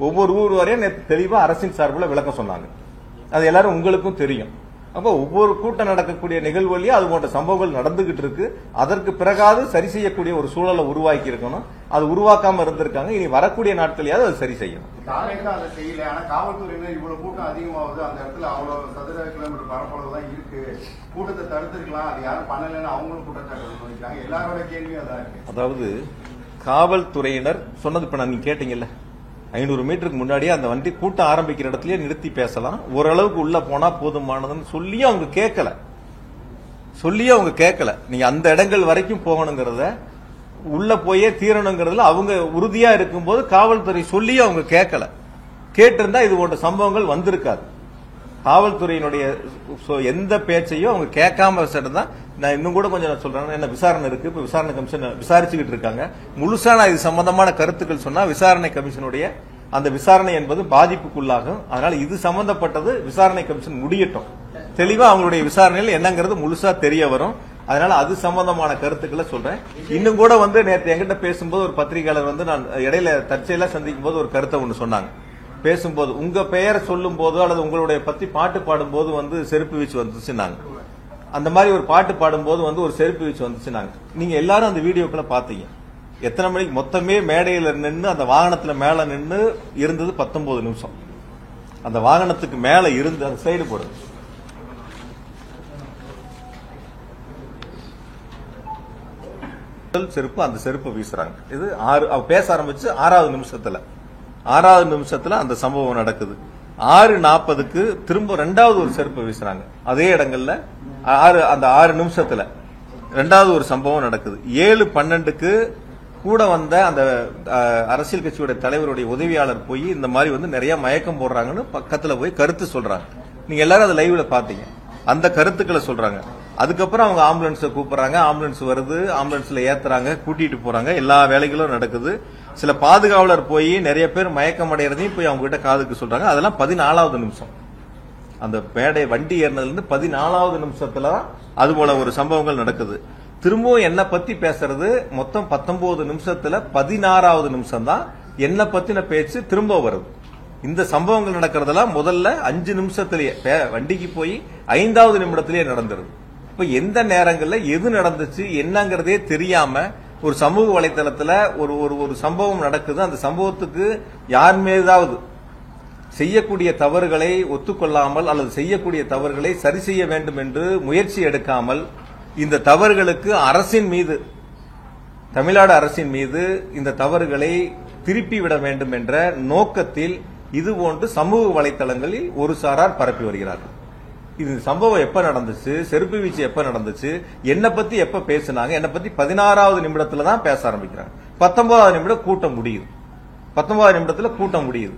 ஒவ்வொரு ஊர் வரையும் தெளிவா அரசின் சார்பில் விளக்கம் சொன்னாங்க. அது எல்லாரும் உங்களுக்கும் தெரியும். அப்ப ஒவ்வொரு கூட்டம் நடக்கக்கூடிய நிகழ்வுலயும் அது போன்ற சம்பவங்கள் நடந்துகிட்டு இருக்கு. அதற்கு பிறகாவது சரி செய்யக்கூடிய ஒரு சூழலை உருவாக்கி இருக்கணும். அது உருவாக்காம இருந்திருக்காங்க. இனி வரக்கூடிய நாட்களையாவது அது சரி செய்யணும். அதை செய்யல. ஆனா காவல்துறையினர் இவ்வளவு கூட்டம் அதிகமாகுது, அந்த இடத்துல அவ்வளவு சதுர கிலோமீட்டர் பரப்பளவு தான் இருக்கு, கூட்டத்தை தடுத்திருக்கலாம், அது யாரும் பண்ணலன்னு அவங்களும் குற்றச்சாட்டு வைக்கிறாங்க. எல்லாரோட கேள்வியும் அதான் இருக்கு. அதாவது காவல்துறையினர் சொன்னது இப்ப நீங்க கேட்டீங்கல்ல, 500 மீட்டருக்கு முன்னாடியே அந்த வண்டி கூட்டம் ஆரம்பிக்கிற இடத்துலயே நிறுத்தி பேசலாம், ஓரளவுக்கு உள்ள போனா போதுமானதுன்னு சொல்லியும் அவங்க கேட்கல. நீங்க அந்த இடங்கள் வரைக்கும் போகணுங்கிறத, உள்ள போயே தீரணுங்கிறதுல அவங்க உறுதியா இருக்கும்போது காவல்துறை சொல்லியும் அவங்க கேட்கல. கேட்டிருந்தா இது போன்ற சம்பவங்கள் வந்திருக்காது. காவல்துறையினுடைய எந்த பேச்சையும் அவங்க கேட்காம வச்சுட்டு நான் இன்னும் கூட கொஞ்சம் சொல்றேன், என்ன விசாரணை இருக்கு, இப்ப விசாரணை கமிஷன் விசாரிச்சுக்கிட்டு இருக்காங்க. முழுசா நான் இது சம்பந்தமான கருத்துக்கள் சொன்னா விசாரணை கமிஷனுடைய அந்த விசாரணை என்பது பாதிப்புக்குள்ளாகும். அதனால இது சம்பந்தப்பட்டது விசாரணை கமிஷன் முடியட்டும், தெளிவா அவங்களுடைய விசாரணையில் என்னங்கிறது முழுசா தெரிய வரும். அதனால அது சம்பந்தமான கருத்துக்களை சொல்றேன். இன்னும் கூட வந்து நேற்று என்கிட்ட பேசும்போது ஒரு பத்திரிகையாளர் வந்து நான் இடையில தற்செயலா சந்திக்கும் போது ஒரு கருத்தை ஒன்று சொன்னாங்க. பேசும்போது உங்க பெயரை சொல்லும் போதோ அல்லது உங்களுடைய பத்தி பாட்டு பாடும் போது வந்து செருப்பு வீச்சு வந்துச்சுன்னாங்க. அந்த மாதிரி ஒரு பாட்டு பாடும்போது வந்து ஒரு செருப்பு வீச்சு வந்துச்சு. நீங்க எல்லாரும் அந்த வீடியோக்குள்ள பாத்தீங்க. எத்தனை மணிக்கு மொத்தமே மேடையில நின்று அந்த வாகனத்துல மேல நின்று இருந்தது 19 நிமிஷம். அந்த வாகனத்துக்கு மேல இருந்து அந்த சைடு போடுது. செருப்பு அந்த செருப்பை வீசுறாங்க. இது பேச ஆரம்பிச்சு 6வது நிமிஷத்துல அந்த சம்பவம் நடக்குது. 6:40க்கு திரும்ப 2வது ஒரு செருப்பை வீசுறாங்க. அதே இடங்கள்ல அந்த 6 நிமிஷத்துல 2வது ஒரு சம்பவம் நடக்குது. 7:12க்கு கூட வந்த அந்த அரசியல் கட்சியோட தலைவருடைய உதவியாளர் போய் இந்த மாதிரி வந்து நிறைய மயக்கம் போடுறாங்கன்னு பக்கத்துல போய் கருத்து சொல்றாங்க. நீங்க எல்லாரும் அதை லைவ்ல பாத்தீங்க. அந்த கருத்துக்களை சொல்றாங்க. அதுக்கப்புறம் அவங்க ஆம்புலன்ஸை கூப்பிடுறாங்க. ஆம்புலன்ஸ் வருது, ஆம்புலன்ஸ்ல ஏத்துறாங்க, கூட்டிட்டு போறாங்க. எல்லா வேலைகளும் நடக்குது. சில பாதுகாவலர் போய் நிறைய பேர் மயக்கம் அடைகிறதையும் போய் அவங்க கிட்ட காதுக்கு சொல்றாங்க. அதெல்லாம் 14வது நிமிஷம். அந்த மேடை வண்டி ஏறினதுல இருந்து 14வது நிமிஷத்துல அது போல ஒரு சம்பவங்கள் நடக்குது. திரும்பவும் என்ன பத்தி பேசுறது மொத்தம் 19 நிமிஷத்துல 16வது நிமிஷம் தான் என்ன பத்தின பேச்சு திரும்ப வருது. இந்த சம்பவங்கள் நடக்கிறதெல்லாம் முதல்ல 5 நிமிஷத்திலேயே வண்டிக்கு போய் 5வது நிமிடத்திலேயே நடந்துருது. இப்ப எந்த நேரங்கள்ல எது நடந்துச்சு என்னங்கிறதே தெரியாம ஒரு சமூக வலைதளத்துல ஒரு சம்பவம் நடக்குது. அந்த சம்பவத்துக்கு யார் மீதாவது செய்யக்கூடிய தவறுகளை ஒத்துக்கொள்ளாமல் அல்லது செய்யக்கூடிய தவறுகளை சரி செய்ய வேண்டும் என்று முயற்சி எடுக்காமல் இந்த தவறுகளுக்கு அரசின் மீது, தமிழ்நாடு அரசின் மீது இந்த தவறுகளை திருப்பி விட வேண்டும் என்ற நோக்கத்தில் இதுபோன்று சமூக வலைதளங்களில் ஒரு சாரார் பரப்பி வருகிறார்கள். இது சம்பவம் எப்ப நடந்துச்சு, செருப்பு வீச்சு எப்ப நடந்துச்சு, என்ன பத்தி எப்ப பேசினாங்க, என்ன பத்தி 16வது நிமிடத்துல தான் பேச ஆரம்பிக்கிறாங்க. 19வது நிமிடம் கூட்டம் முடியுது. 19வது நிமிடத்துல கூட்டம் முடியுது.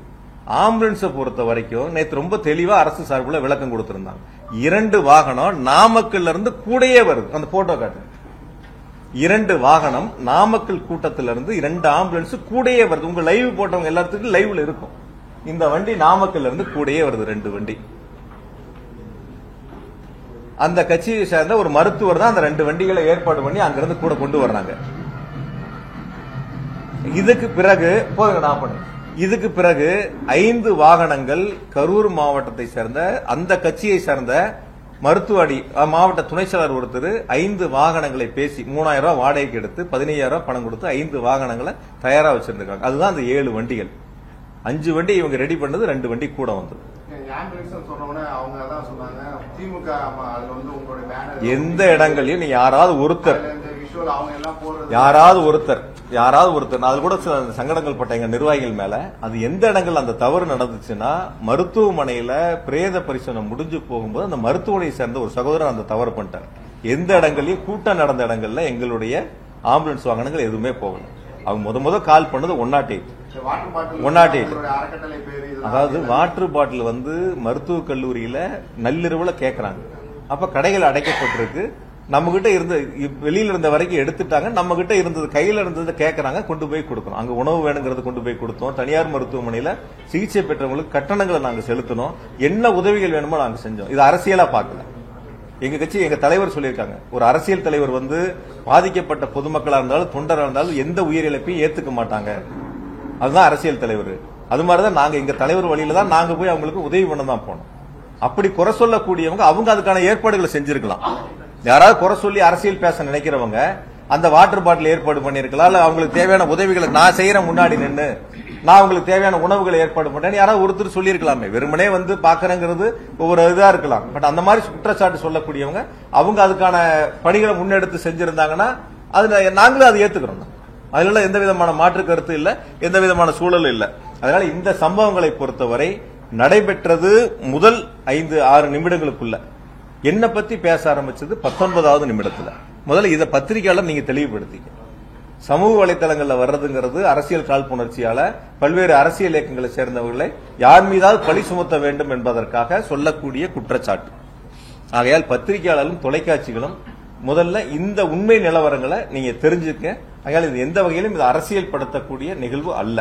ஆம்புலன்ஸை பொறுத்த வரைக்கும் நேற்று ரொம்ப தெளிவா அரசு சார்பில் விளக்கம் கொடுத்திருந்தாங்க. 2 வாகனம் நாமக்கல்ல இருந்து கூடயே வருது. அந்த போட்டோ காட்டு. 2 வாகனம் நாமக்கல் கூட்டத்திலிருந்து 2 ஆம்புலன்ஸ் கூடயே வருது. உங்க லைவ் போட்டவங்க எல்லாத்துக்கும் லைவ்ல இருக்கும். இந்த வண்டி நாமக்கல்ல இருந்து கூடயே வருது. 2 வண்டி. அந்த கட்சியை சேர்ந்த ஒரு மருத்துவர் தான் அந்த 2 வண்டிகளை ஏற்பாடு பண்ணி அங்கிருந்து கூட கொண்டு வர்றாங்க. இதுக்கு பிறகு போதுங்க நான் பண்ணு. இதுக்கு பிறகு 5 வாகனங்கள் கரூர் மாவட்டத்தை சேர்ந்த அந்த கட்சியை சேர்ந்த மருத்துவ மாவட்ட துணை செயலர் ஒருத்தர் 5 வாகனங்களை பேசி 3000 ரூபாய் வாடகைக்கு எடுத்து 15000 ரூபாய் பணம் கொடுத்து 5 வாகனங்களை தயாரா வச்சிருக்காங்க. அதுதான் அந்த 7 வண்டிகள். 5 வண்டி இவங்க ரெடி பண்ணது, 2 வண்டி கூட வந்தது. எந்த இடங்களையும் நீங்க யாராவது ஒருத்தர் நான் அது கூட சில சங்கடங்கள் பட்ட எங்க நிர்வாகிகள் மேல அது எந்த இடங்கள் அந்த தவறு நடந்துச்சுன்னா மருத்துவமனையில பிரேத பரிசோதனை முடிஞ்சு போகும்போது அந்த மருத்துவமனையை சேர்ந்த ஒரு சகோதரர் அந்த தவறு பண்ணிட்டார். எந்த இடங்களையும் கூட்டம் நடந்த இடங்கள்ல எங்களுடைய ஆம்புலன்ஸ் வாகனங்கள் எதுவுமே போகல. அவங்க முத கால் பண்ணது 108. அதாவது வாட்டர் பாட்டில் வந்து மருத்துவக் கல்லூரியில நள்ளிரவுல கேட்கறாங்க. அப்ப கடைகள் அடைக்கப்பட்டிருக்கு. நம்ம கிட்ட இருந்த வெளியில இருந்த வரைக்கும் எடுத்துட்டாங்க. நம்ம கிட்ட இருந்தது கையில இருந்தது கேட்கறாங்க, கொண்டு போய் கொடுக்கணும். அங்க உணவு வேணுங்கிறது கொண்டு போய் கொடுத்தோம். தனியார் மருத்துவமனையில சிகிச்சை பெற்றவங்களுக்கு கட்டணங்களை நாங்க செலுத்தணும். என்ன உதவிகள் வேணுமோ நாங்க செஞ்சோம். இது அரசியலா பார்க்கல. எங்க கட்சி எங்க தலைவர் சொல்லியிருக்காங்க, ஒரு அரசியல் தலைவர் வந்து பாதிக்கப்பட்ட பொதுமக்களா இருந்தாலும் தொண்டரா இருந்தாலும் எந்த உயிரிழப்பையும் ஏத்துக்க மாட்டாங்க. அதுதான் அரசியல் தலைவர். அது மாதிரிதான் நாங்க எங்க தலைவர் வழியில தான் நாங்க போய் அவங்களுக்கு உதவி பண்ண தான் போனோம். அப்படி குறை சொல்லக்கூடியவங்க அவங்க அதுக்கான ஏற்பாடுகளை செஞ்சிருக்கலாம். யாராவது குறை சொல்லி அரசியல் பேச நினைக்கிறவங்க அந்த வாட்டர் பாட்டில் ஏற்பாடு பண்ணிருக்கலாம். இல்ல அவங்களுக்கு தேவையான உதவிகளை நான் செய்யறேன் முன்னாடி நின்று நான் அவங்களுக்கு தேவையான உணவுகளை ஏற்பாடு பண்றேன் யாராவது ஒருத்தர் சொல்லியிருக்கலாமே. வெறுமனே வந்து பாக்குறேங்கிறது ஒவ்வொரு இதா இருக்கலாம். பட் அந்த மாதிரி குற்றச்சாட்டு சொல்லக்கூடியவங்க அவங்க அதுக்கான பணிகளை முன்னெடுத்து செஞ்சிருந்தாங்கன்னா அது நாங்களும் அதை ஏத்துக்கிறோம். அதனால எந்த விதமான மாற்று கருத்து இல்ல, எந்த விதமான சூழல் இல்ல. அதனால இந்த சம்பவங்களை பொறுத்தவரை நடைபெற்றது முதல் 5-6 நிமிடங்களுக்குள்ள என்ன பத்தி பேச ஆரம்பிச்சது 19வது நிமிடத்துல. முதல்ல இதை பத்திரிகையாளர் நீங்க தெளிவுபடுத்திக்க. சமூக வலைதளங்கள்ல வர்றதுங்கிறது அரசியல் காழ்ப்புணர்ச்சியால பல்வேறு அரசியல் இயக்கங்களை சேர்ந்தவர்களை யார் மீதாவது பழி சுமத்த வேண்டும் என்பதற்காக சொல்லக்கூடிய குற்றச்சாட்டு. ஆகையால் பத்திரிகையாளர்களும் தொலைக்காட்சிகளும் முதல்ல இந்த உண்மை நிலவரங்களை நீங்க தெரிஞ்சுக்க. ஆகையால் இது எந்த வகையிலும் இது அரசியல் படுத்தக்கூடிய நிகழ்வு அல்ல.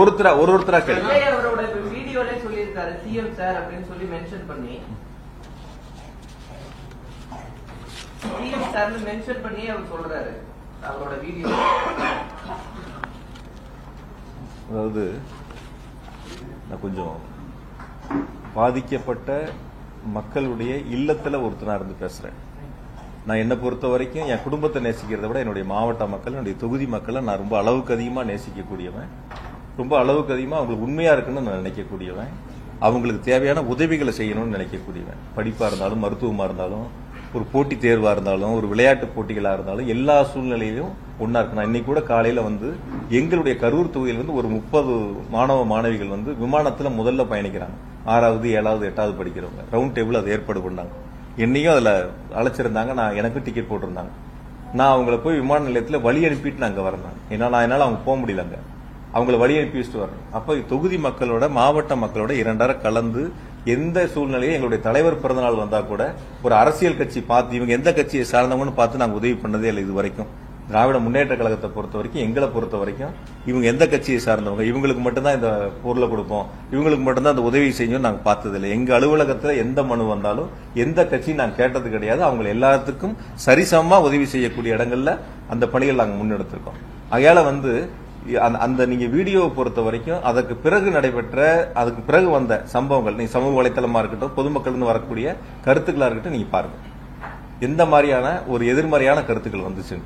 ஒருத்தரா கேள்வி சிஎம் சார் அப்படின்னு சொல்லி மென்ஷன் பண்ணி சிஎம் சார் மென்ஷன் பண்ணி அவர் சொல்றாரு அவரோட வீடியோ. அதாவது நான் கொஞ்சம் பாதிக்கப்பட்ட மக்களுடைய இல்லத்துல ஒருத்தனா இருந்து பேசுறேன். நான் என்னை பொறுத்த வரைக்கும் என் குடும்பத்தை நேசிக்கிறத விட என்னுடைய மாவட்ட மக்கள், என்னுடைய தொகுதி மக்களை நான் ரொம்ப அளவுக்கு அதிகமா நேசிக்கக்கூடியவன். ரொம்ப அளவுக்கு அதிகமா அவங்களுக்கு உண்மையா இருக்குன்னு நான் நினைக்கக்கூடியவன். அவங்களுக்கு தேவையான உதவிகளை செய்யணும்னு நினைக்கக்கூடியவன். படிப்பா இருந்தாலும், மருத்துவமா இருந்தாலும், ஒரு போட்டி தேர்வா இருந்தாலும், ஒரு விளையாட்டு போட்டிகளா இருந்தாலும், எல்லா சூழ்நிலையிலும் ஒன்னா இருக்கு. நான் இன்னைக்கு கூட காலையில எங்களுடைய கரூர் தொகுதியில் ஒரு 30 மாணவ மாணவிகள் விமானத்துல முதல்ல பயணிக்கிறாங்க. 6வது 7வது 8வது படிக்கிறவங்க ரவுண்ட் டேபிள் அதை ஏற்பாடு பண்ணாங்க. என்னையும் அதுல அழைச்சிருந்தாங்க. நான் எனக்கு டிக்கெட் போட்டிருந்தாங்க. நான் அவங்கள போய் விமான நிலையத்தில் வழி அனுப்பிட்டு நான் அங்க வரேன். என்னால அவங்க போக முடியலங்க. அவங்கள வழி அனுப்பி வச்சுட்டு வரணும். அப்ப தொகுதி மக்களோட, மாவட்ட மக்களோட 2 கலந்து எந்த சூழ்நிலையும் எங்களுடைய தலைவர் பிறந்தநாள் வந்தா கூட ஒரு அரசியல் கட்சி பார்த்து இவங்க எந்த கட்சியை சார்ந்தவங்கன்னு பார்த்து நாங்க உதவி பண்ணதே இல்லை இது வரைக்கும். திராவிட முன்னேற்ற கழகத்தை பொறுத்த வரைக்கும், எங்களை பொறுத்த வரைக்கும் இவங்க எந்த கட்சியை சார்ந்தவங்க, இவங்களுக்கு மட்டும்தான் இந்த பொருளை கொடுப்போம், இவங்களுக்கு மட்டும்தான் இந்த உதவி செய்யணும் நாங்க பார்த்ததில்லை. எங்க அலுவலகத்துல எந்த மனு வந்தாலும் எந்த கட்சியும் நாங்க கேட்டது கிடையாது. அவங்க எல்லாத்துக்கும் சரிசமமா உதவி செய்யக்கூடிய இடங்கள்ல அந்த பணிகள் நாங்க முன்னெடுத்திருக்கோம். அதையால அந்த நீங்க வீடியோவை பொறுத்த வரைக்கும் அதுக்கு பிறகு வந்த சம்பவங்கள், நீங்க சமூக வலைத்தளமா இருக்கட்டும், பொதுமக்கள் வரக்கூடிய கருத்துக்களா இருக்கட்டும், நீங்க பாருங்க எந்த மாதிரியான ஒரு எதிர்மறையான கருத்துக்கள் வந்துச்சு.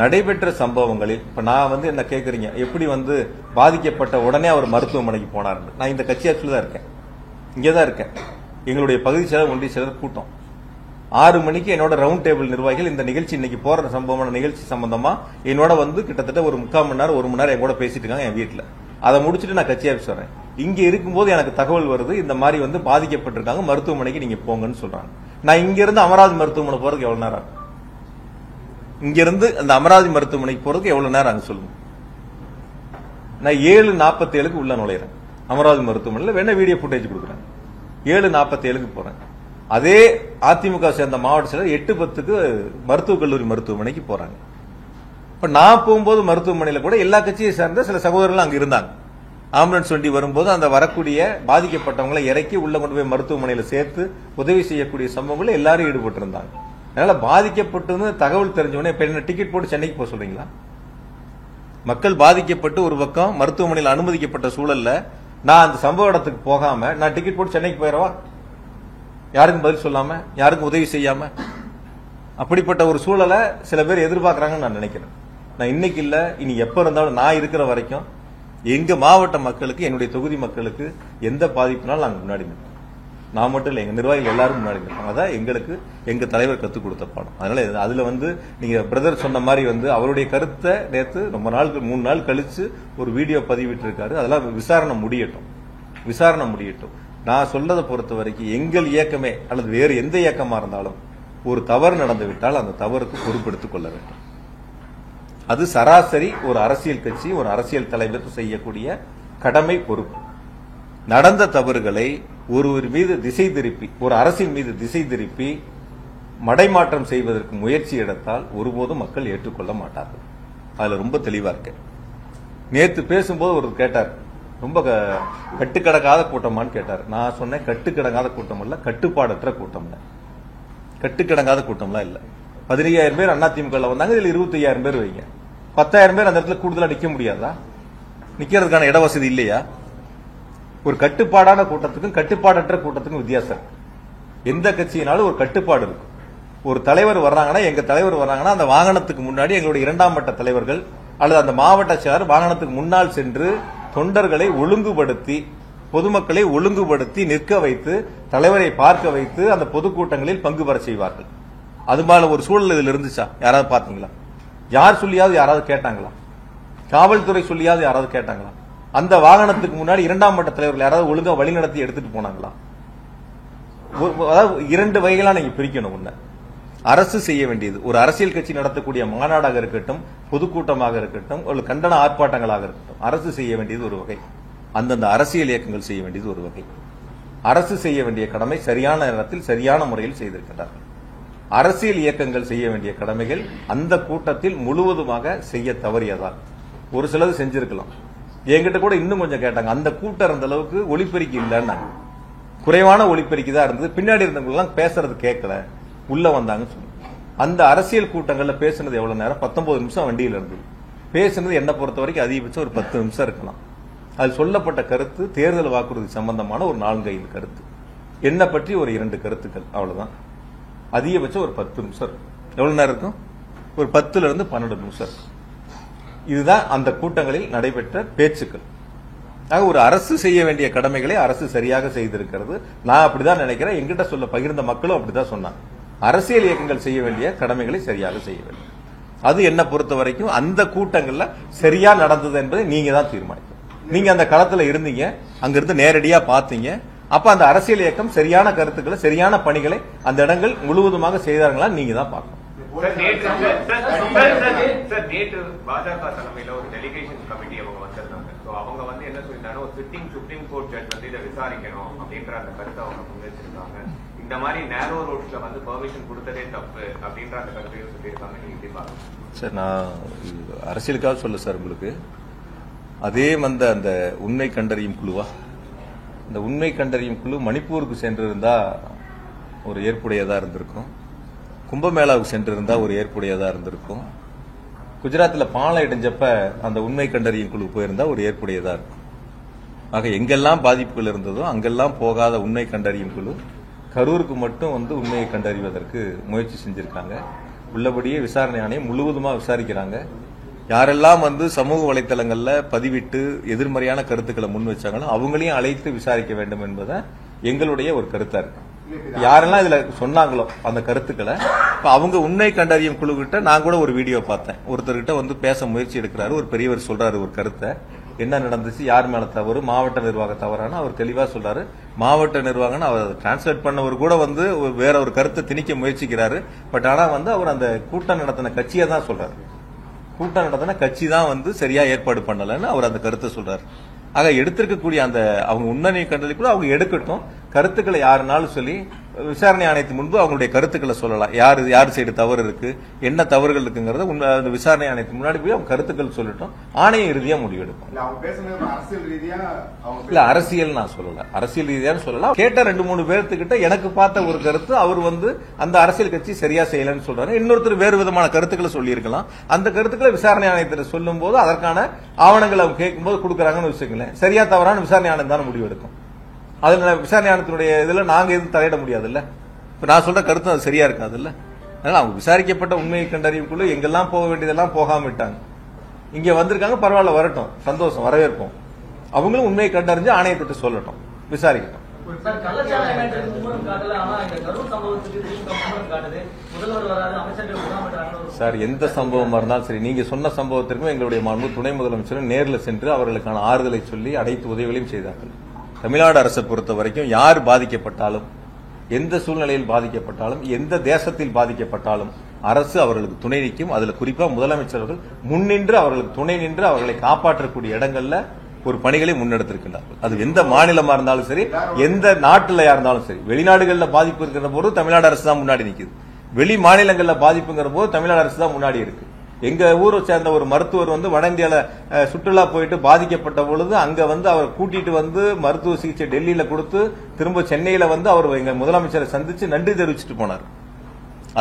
நடைபெற்ற சம்பவங்களில் இப்ப நான் என்ன கேக்குறீங்க, எப்படி பாதிக்கப்பட்ட உடனே அவர் மருத்துவமனைக்கு போனார். நான் இந்த கட்சி ஆட்சியில் தான் இருக்கேன், இங்கேதான் இருக்கேன். எங்களுடைய பகுதி செயலர், ஒன்றிய செயலர் கூட்டம் 6 மணிக்கு என்னோட ரவுண்ட் டேபிள் நிர்வாகிகள் இந்த நிகழ்ச்சி, இன்னைக்கு போற சம்பவமான நிகழ்ச்சி சம்பந்தமா என்னோட கிட்டத்தட்ட ஒரு 3/4 மணி நேரம் 1 மணி நேரம் என் கூட பேசிட்டு இருக்காங்க என் வீட்டுல. அதை முடிச்சுட்டு நான் கட்சி ஆஃபீஸ் வரேன். இங்க இருக்கும்போது எனக்கு தகவல் வருது, இந்த மாதிரி பாதிக்கப்பட்டிருக்காங்க, மருத்துவமனைக்கு நீங்க போங்கன்னு சொல்றாங்க. நான் இங்க இருந்து அமராவதி மருத்துவமனை போறதுக்கு எவ்வளவு நேரம் ஆகும்? இங்க இருந்து அந்த அமராவதி மருத்துவமனைக்கு போறதுக்கு எவ்வளவு நேரம் ஆகும் சொல்லுங்க. நான் 7:47 உள்ள நுழைறேன் அமராவதி மருத்துவமனையில். வேணா வீடியோ ஃபுட்டேஜ் கொடுக்குறேன். 7:47 போறேன். அதே அதிமுக சேர்ந்த மாவட்ட செயலர் 8:10 மருத்துவக் கல்லூரி மருத்துவமனைக்கு போறாங்க. இப்ப நான் போகும்போது மருத்துவமனையில கூட எல்லா கட்சியை சேர்ந்த சில சகோதரர்கள் அங்க இருந்தாங்க. ஆம்புலன்ஸ் வண்டி வரும்போது அந்த வரக்கூடிய பாதிக்கப்பட்டவங்களை இறக்கி உள்ள கொண்டு போய் மருத்துவமனையில சேர்த்து உதவி செய்யக்கூடிய சம்பவங்கள் எல்லாரும் ஈடுபட்டு இருந்தாங்க. அதனால பாதிக்கப்பட்டு தகவல் தெரிஞ்சவனே இப்ப என்ன டிக்கெட் போட்டு சென்னைக்கு போக சொல்றீங்களா? மக்கள் பாதிக்கப்பட்டு ஒரு பக்கம் மருத்துவமனையில் அனுமதிக்கப்பட்ட சூழல்ல நான் அந்த சம்பவ இடத்துக்கு போகாம நான் டிக்கெட் போட்டு சென்னைக்கு போயிடவா? யாருக்கும் பதில் சொல்லாம, யாருக்கும் உதவி செய்யாம, அப்படிப்பட்ட ஒரு சூழலை சில பேர் எதிர்பார்க்கறாங்கன்னு நான் நினைக்கிறேன். நான் இன்னைக்கு இல்ல, இனி எப்ப இருந்தாலும் நான் இருக்கிற வரைக்கும் எங்க மாவட்ட மக்களுக்கு, என்னுடைய தொகுதி மக்களுக்கு எந்த பாதிப்புனாலும் நாங்க முன்னாடி நிற்போம். நான் மட்டும் இல்ல, எங்க நிர்வாகிகள் எல்லாரும் முன்னாடி நிற்பாங்க. அதான் எங்களுக்கு எங்க தலைவர் கத்துக் கொடுத்த பாடம். அதனால அதுல நீங்க பிரதர் சொன்ன மாதிரி அவருடைய கருத்தை நேத்து ரொம்ப நாள் 3 நாள் கழிச்சு ஒரு வீடியோ பதிவிட்டு இருக்காரு. அதெல்லாம் விசாரணை முடியட்டும். நான் சொல்லதை பொறுத்த வரைக்கும் எங்கள் இயக்கமே அல்லது வேறு எந்த இயக்கமா இருந்தாலும் ஒரு தவறு நடந்து விட்டால் அந்த தவறுக்கு பொறுப்பெடுத்துக் கொள்ள வேண்டும். அது சராசரி ஒரு அரசியல் கட்சி, ஒரு அரசியல் தலைவர் செய்யக்கூடிய கடமை, பொறுப்பு. நடந்த தவறுகளை ஒருவர் மீது திசை திருப்பி, ஒரு அரசின் மீது திசை திருப்பி மடைமாற்றம் செய்வதற்கு முயற்சி எடுத்தால் ஒருபோதும் மக்கள் ஏற்றுக்கொள்ள மாட்டார்கள். அதுல ரொம்ப தெளிவா இருக்கு. நேத்து பேசும்போது ஒரு கேட்டார், ரொம்ப கட்டுக்கடங்காத கூட்டமான்னு கேட்டார். நான் சொன்னேன், கட்டுக்கடங்காத கூட்டம் இல்ல, கட்டுப்பாடற்ற கூட்டம். கட்டுக்கடங்காத கூட்டம்லாம் இல்ல. 15,000 பேர் அதிமுக வந்தாங்க, இதுல 25,000 பேர் வைங்க. 10,000 பேர் அந்த இடத்துல கூடுதலா நிக்க முடியாதா? நிக்கிறதுக்கான இட வசதி இல்லையா? ஒரு கட்டுப்பாடான கூட்டத்துக்கும் கட்டுப்பாடற்ற கூட்டத்துக்கும் வித்தியாசம். எந்த கட்சியினாலும் ஒரு கட்டுப்பாடு இருக்கும். ஒரு தலைவர் வர்றாங்கன்னா, எங்க தலைவர் வர்றாங்கன்னா, அந்த வாகனத்துக்கு முன்னாடி எங்களுடைய 2ஆம் மட்ட தலைவர்கள் அல்லது அந்த மாவட்ட செயலர் வாகனத்துக்கு முன்னால் சென்று தொண்டர்களை ஒழுங்குபடுத்தி, பொதுமக்களை ஒழுங்குபடுத்தி நிற்க வைத்து, தலைவரை பார்க்க வைத்து அந்த பொதுக்கூட்டங்களில் பங்கு பெற செய்வார்கள். அது மாதிரி ஒரு சூழல் இதுல இருந்துச்சா? யாராவது பாத்தீங்களா? யார் சொல்லியாவது யாராவது கேட்டாங்களா? காவல்துறை சொல்லியாவது யாராவது கேட்டாங்களா? அந்த வாகனத்துக்கு முன்னாடி 2ஆம் மட்ட தலைவர்கள் யாராவது ஒழுங்கா வழிநடத்தி எடுத்துட்டு போனாங்களா? அதாவது 2 வகைகளா நீங்க பிரிக்கணும். ஒண்ணு, அரசு செய்ய வேண்டியது, ஒரு அரசியல் கட்சி நடத்தக்கூடிய மாநாடாக இருக்கட்டும், பொதுக்கூட்டமாக இருக்கட்டும், ஒரு கண்டன ஆர்ப்பாட்டங்களாக இருக்கட்டும், அரசு செய்ய வேண்டியது ஒரு வகை, அந்தந்த அரசியல் இயக்கங்கள் செய்ய வேண்டியது ஒரு வகை. அரசு செய்ய வேண்டிய கடமை சரியான நேரத்தில் சரியான முறையில் செய்திருக்கிறார்கள். அரசியல் இயக்கங்கள் செய்ய வேண்டிய கடமைகள் அந்த கூட்டத்தில் முழுவதுமாக செய்ய தவறியதால் ஒரு சிலது செஞ்சிருக்கலாம். என்கிட்ட கூட இன்னும் கொஞ்சம் கேட்டாங்க, அந்த கூட்டம் இருந்த அளவுக்கு ஒலிபெருக்கி இல்லைன்னா, குறைவான ஒலிபெருக்கி தான் இருந்தது, பின்னாடி இருந்தவங்க எல்லாம் பேசுறது கேட்கல, உள்ள வந்தாங்கன்னு சொல்லி. அந்த அரசியல் கூட்டங்கள்ல பேசுனது எவ்வளவு நேரம்? 19 நிமிஷம் வண்டியில இருந்தது. பேசுனது என்ன பொறுத்த வரைக்கும் அதிகபட்சம் ஒரு 10 நிமிஷம் இருக்கலாம். அது சொல்லப்பட்ட கருத்து தேர்தல் வாக்குறுதி சம்பந்தமான ஒரு 4-5 கருத்து, என்ன பற்றி ஒரு 2 கருத்துக்கள், அவ்வளவுதான். அதிகபட்சம் ஒரு 10 நிமிஷம் இருக்கும். எவ்வளவு நேரம் இருக்கும்? ஒரு 10 இருந்து 12 நிமிஷம் இருக்கும். இதுதான் அந்த கூட்டங்களில் நடைபெற்ற பேச்சுக்கள். ஆக ஒரு அரசு செய்ய வேண்டிய கடமைகளை அரசு சரியாக செய்திருக்கிறது. நான் அப்படிதான் நினைக்கிறேன். எங்கிட்ட சொல்ல பகிர்ந்த மக்களும் அப்படிதான் சொன்னாங்க. அரசியல் இயக்கங்கள் செய்ய வேண்டிய கடமைகளை சரியாக செய்ய வேண்டும். அது என்ன பொறுத்த வரைக்கும் அந்த கூட்டங்கள்ல சரியா நடந்தது என்பதை நீங்க தான் தீர்மானிக்கணும். நீங்க அந்த களத்துல இருந்தீங்க, அங்கிருந்து நேரடியா பாத்தீங்க. அப்ப அந்த அரசியல் இயக்கம் சரியான கருத்துக்களை, சரியான பணிகளை அந்த இடங்கள் முழுவதுமாக செய்தார்களா நீங்க தான் பார்க்கணும். நேற்று பாஜக தலைமையில ஒரு டெலிகேஷன் கமிட்டி அவங்க வந்திருந்தாங்க. அவங்க வந்து என்ன சொல்லிட்டாங்க, ஒரு சிட்டிங் சுப்ரீம் கோர்ட் ஜட்ஜ் வந்து இதை விசாரிக்கணும் அப்படின்ற அந்த கருத்தை அவங்க முன்வச்சிருக்காங்க. இந்த மாதிரி நேரோ ரோட்ஸ்ல வந்து பெர்மிஷன் கொடுத்ததே தப்பு அப்படின்ற அந்த கருத்தையும் சொல்லியிருக்காங்க. நீங்க எப்படி பாருங்க சார்? நான் அரசியலுக்காக சொல்ல சார் உங்களுக்கு. அதே வந்த அந்த உண்மை கண்டறியும் குழுவா, இந்த உண்மை கண்டறியும் குழு மணிப்பூருக்கு சென்றிருந்தா ஒரு ஏற்புடையதா இருந்திருக்கும். கும்பமேளாவுக்கு சென்றிருந்தா ஒரு ஏற்புடையதா இருந்திருக்கும். குஜராத்தில் பாலம் இடைஞ்சப்ப அந்த உண்மை கண்டறியும் குழு போயிருந்தா ஒரு ஏற்புடையதா இருக்கும். ஆக எங்கெல்லாம் பாதிப்புகள் இருந்ததோ அங்கெல்லாம் போகாத உண்மை கண்டறியும் குழு கரூருக்கு மட்டும் வந்து உண்மையை கண்டறிவதற்கு முயற்சி செஞ்சிருக்காங்க. உள்ளபடியே விசாரணை ஆணையம் முழுவதுமா விசாரிக்கிறாங்க. யாரெல்லாம் வந்து சமூக வலைதளங்கள்ல பதிவிட்டு எதிர்மறையான கருத்துக்களை முன் வச்சாங்களோ அவங்களையும் அழைத்து விசாரிக்க வேண்டும் என்பதை எங்களுடைய ஒரு கருத்தா இருக்கு. யாரெல்லாம் இதுல சொன்னாங்களோ அந்த கருத்துக்களை அவங்க உண்மை கண்டறியும் குழு கிட்ட நான் கூட ஒரு வீடியோ பார்த்தேன். ஒருத்தர்கிட்ட வந்து பேச முயற்சி எடுக்கிறாரு, ஒரு பெரியவர் சொல்றாரு ஒரு கருத்தை, என்ன நடந்துச்சு, யார் மேல தவறு, மாவட்ட நிர்வாக தவறான அவர் தெளிவா சொல்றாரு. மாவட்ட நிர்வாகம் அவர் டிரான்ஸ்லேட் பண்ணவர் கூட வந்து வேற ஒரு கருத்தை திணிக்க முயற்சிக்கிறாரு. பட் ஆனா வந்து அவர் அந்த கூட்டம் நடத்தின கட்சியை தான் சொல்றாரு. கூட்டம் நடத்தின கட்சி தான் வந்து சரியா ஏற்பாடு பண்ணலன்னு அவர் அந்த கருத்தை சொல்றாரு. ஆக எடுத்திருக்கக்கூடிய அந்த அவங்க உண்மை கண்டறி கூட அவங்க எடுக்கட்டும். கருத்துக்களை யாருனாலும் சொல்லி விசாரணை ஆணையத்தின் முன்பு அவங்களுடைய கருத்துக்களை சொல்லலாம். யார் சைடு தவறு இருக்கு, என்ன தவறுகள் இருக்குங்கிறத அந்த விசாரணை ஆணையத்துக்கு முன்னாடி போய் அவங்க கருத்துக்கள் சொல்லட்டும். ஆணையம் இறுதியா முடிவெடுக்கும். இல்ல அரசியல் நான் சொல்லல, அரசியல் ரீதியான சொல்லலாம். கேட்ட 2-3 பேர்த்துக்கிட்ட எனக்கு பார்த்த ஒரு கருத்து, அவர் வந்து அந்த அரசியல் கட்சி சரியா செய்யலன்னு சொல்றாரு. இன்னொருத்தர் வேறு விதமான கருத்துக்களை சொல்லி இருக்கலாம். அந்த கருத்துக்களை விசாரணை ஆணையத்தில் சொல்லும் போது அதற்கான ஆவணங்களை அவங்க கேட்கும் போது கொடுக்கறாங்கன்னு வச்சுக்கங்களேன். சரியா தவறான விசாரணை ஆணையம் தானே முடிவெடுக்கும். அதனால விசாரணை ஆணையத்தினுடைய இதுல நாங்க எதுவும் தலையிட முடியாது இல்ல. இப்ப நான் சொல்ற கருத்து அது சரியா இருக்காது இல்ல. அதனால அவங்க விசாரிக்கப்பட்ட உண்மையை கண்டறிவுக்குள்ள எங்கெல்லாம் போக வேண்டியதெல்லாம் போகாம விட்டாங்க. இங்க வந்திருக்காங்க, பரவாயில்ல, வரட்டும், சந்தோஷம், வரவேற்போம். அவங்களும் உண்மையை கண்டறிஞ்சு ஆணையத்திட்ட சொல்லட்டும், விசாரிக்கட்டும். சார் எந்த சம்பவமா இருந்தாலும் சரி, நீங்க சொன்ன சம்பவத்திற்கும் எங்களுடைய மாண்பு துணை முதலமைச்சரும் நேரில் சென்று அவர்களுக்கான ஆறுதலை சொல்லி அனைத்து உதவிகளையும் செய்தார்கள். தமிழ்நாடு அரசை பொறுத்த வரைக்கும் யார் பாதிக்கப்பட்டாலும், எந்த சூழ்நிலையில் பாதிக்கப்பட்டாலும், எந்த தேசத்தில் பாதிக்கப்பட்டாலும் அரசு அவர்களுக்கு துணை நிற்கும். அதுல குறிப்பா முதலமைச்சர்கள் முன்னின்று அவர்களுக்கு துணை நின்று அவர்களை காப்பாற்றக்கூடிய இடங்கள்ல ஒரு பணிகளை முன்னெடுத்திருக்கின்றார்கள். அது எந்த மாநிலமா இருந்தாலும் சரி, எந்த நாட்டிலயா இருந்தாலும் சரி. வெளிநாடுகளில் பாதிப்பு இருக்கிற போது தமிழ்நாடு அரசு தான் முன்னாடி நிற்குது. வெளி மாநிலங்களில் பாதிப்புங்கிற போது தமிழ்நாடு அரசு தான் முன்னாடி இருக்கு. எங்க ஊரை சேர்ந்த ஒரு மருத்துவர் வந்து வட இந்தியால சுற்றுலா போயிட்டு பாதிக்கப்பட்ட பொழுது அங்க வந்து அவர் கூட்டிட்டு வந்து மருத்துவ சிகிச்சை டெல்லியில கொடுத்து திரும்ப சென்னையில வந்து அவர் எங்க முதலமைச்சரை சந்திச்சு நன்றி தெரிவிச்சுட்டு போனார்.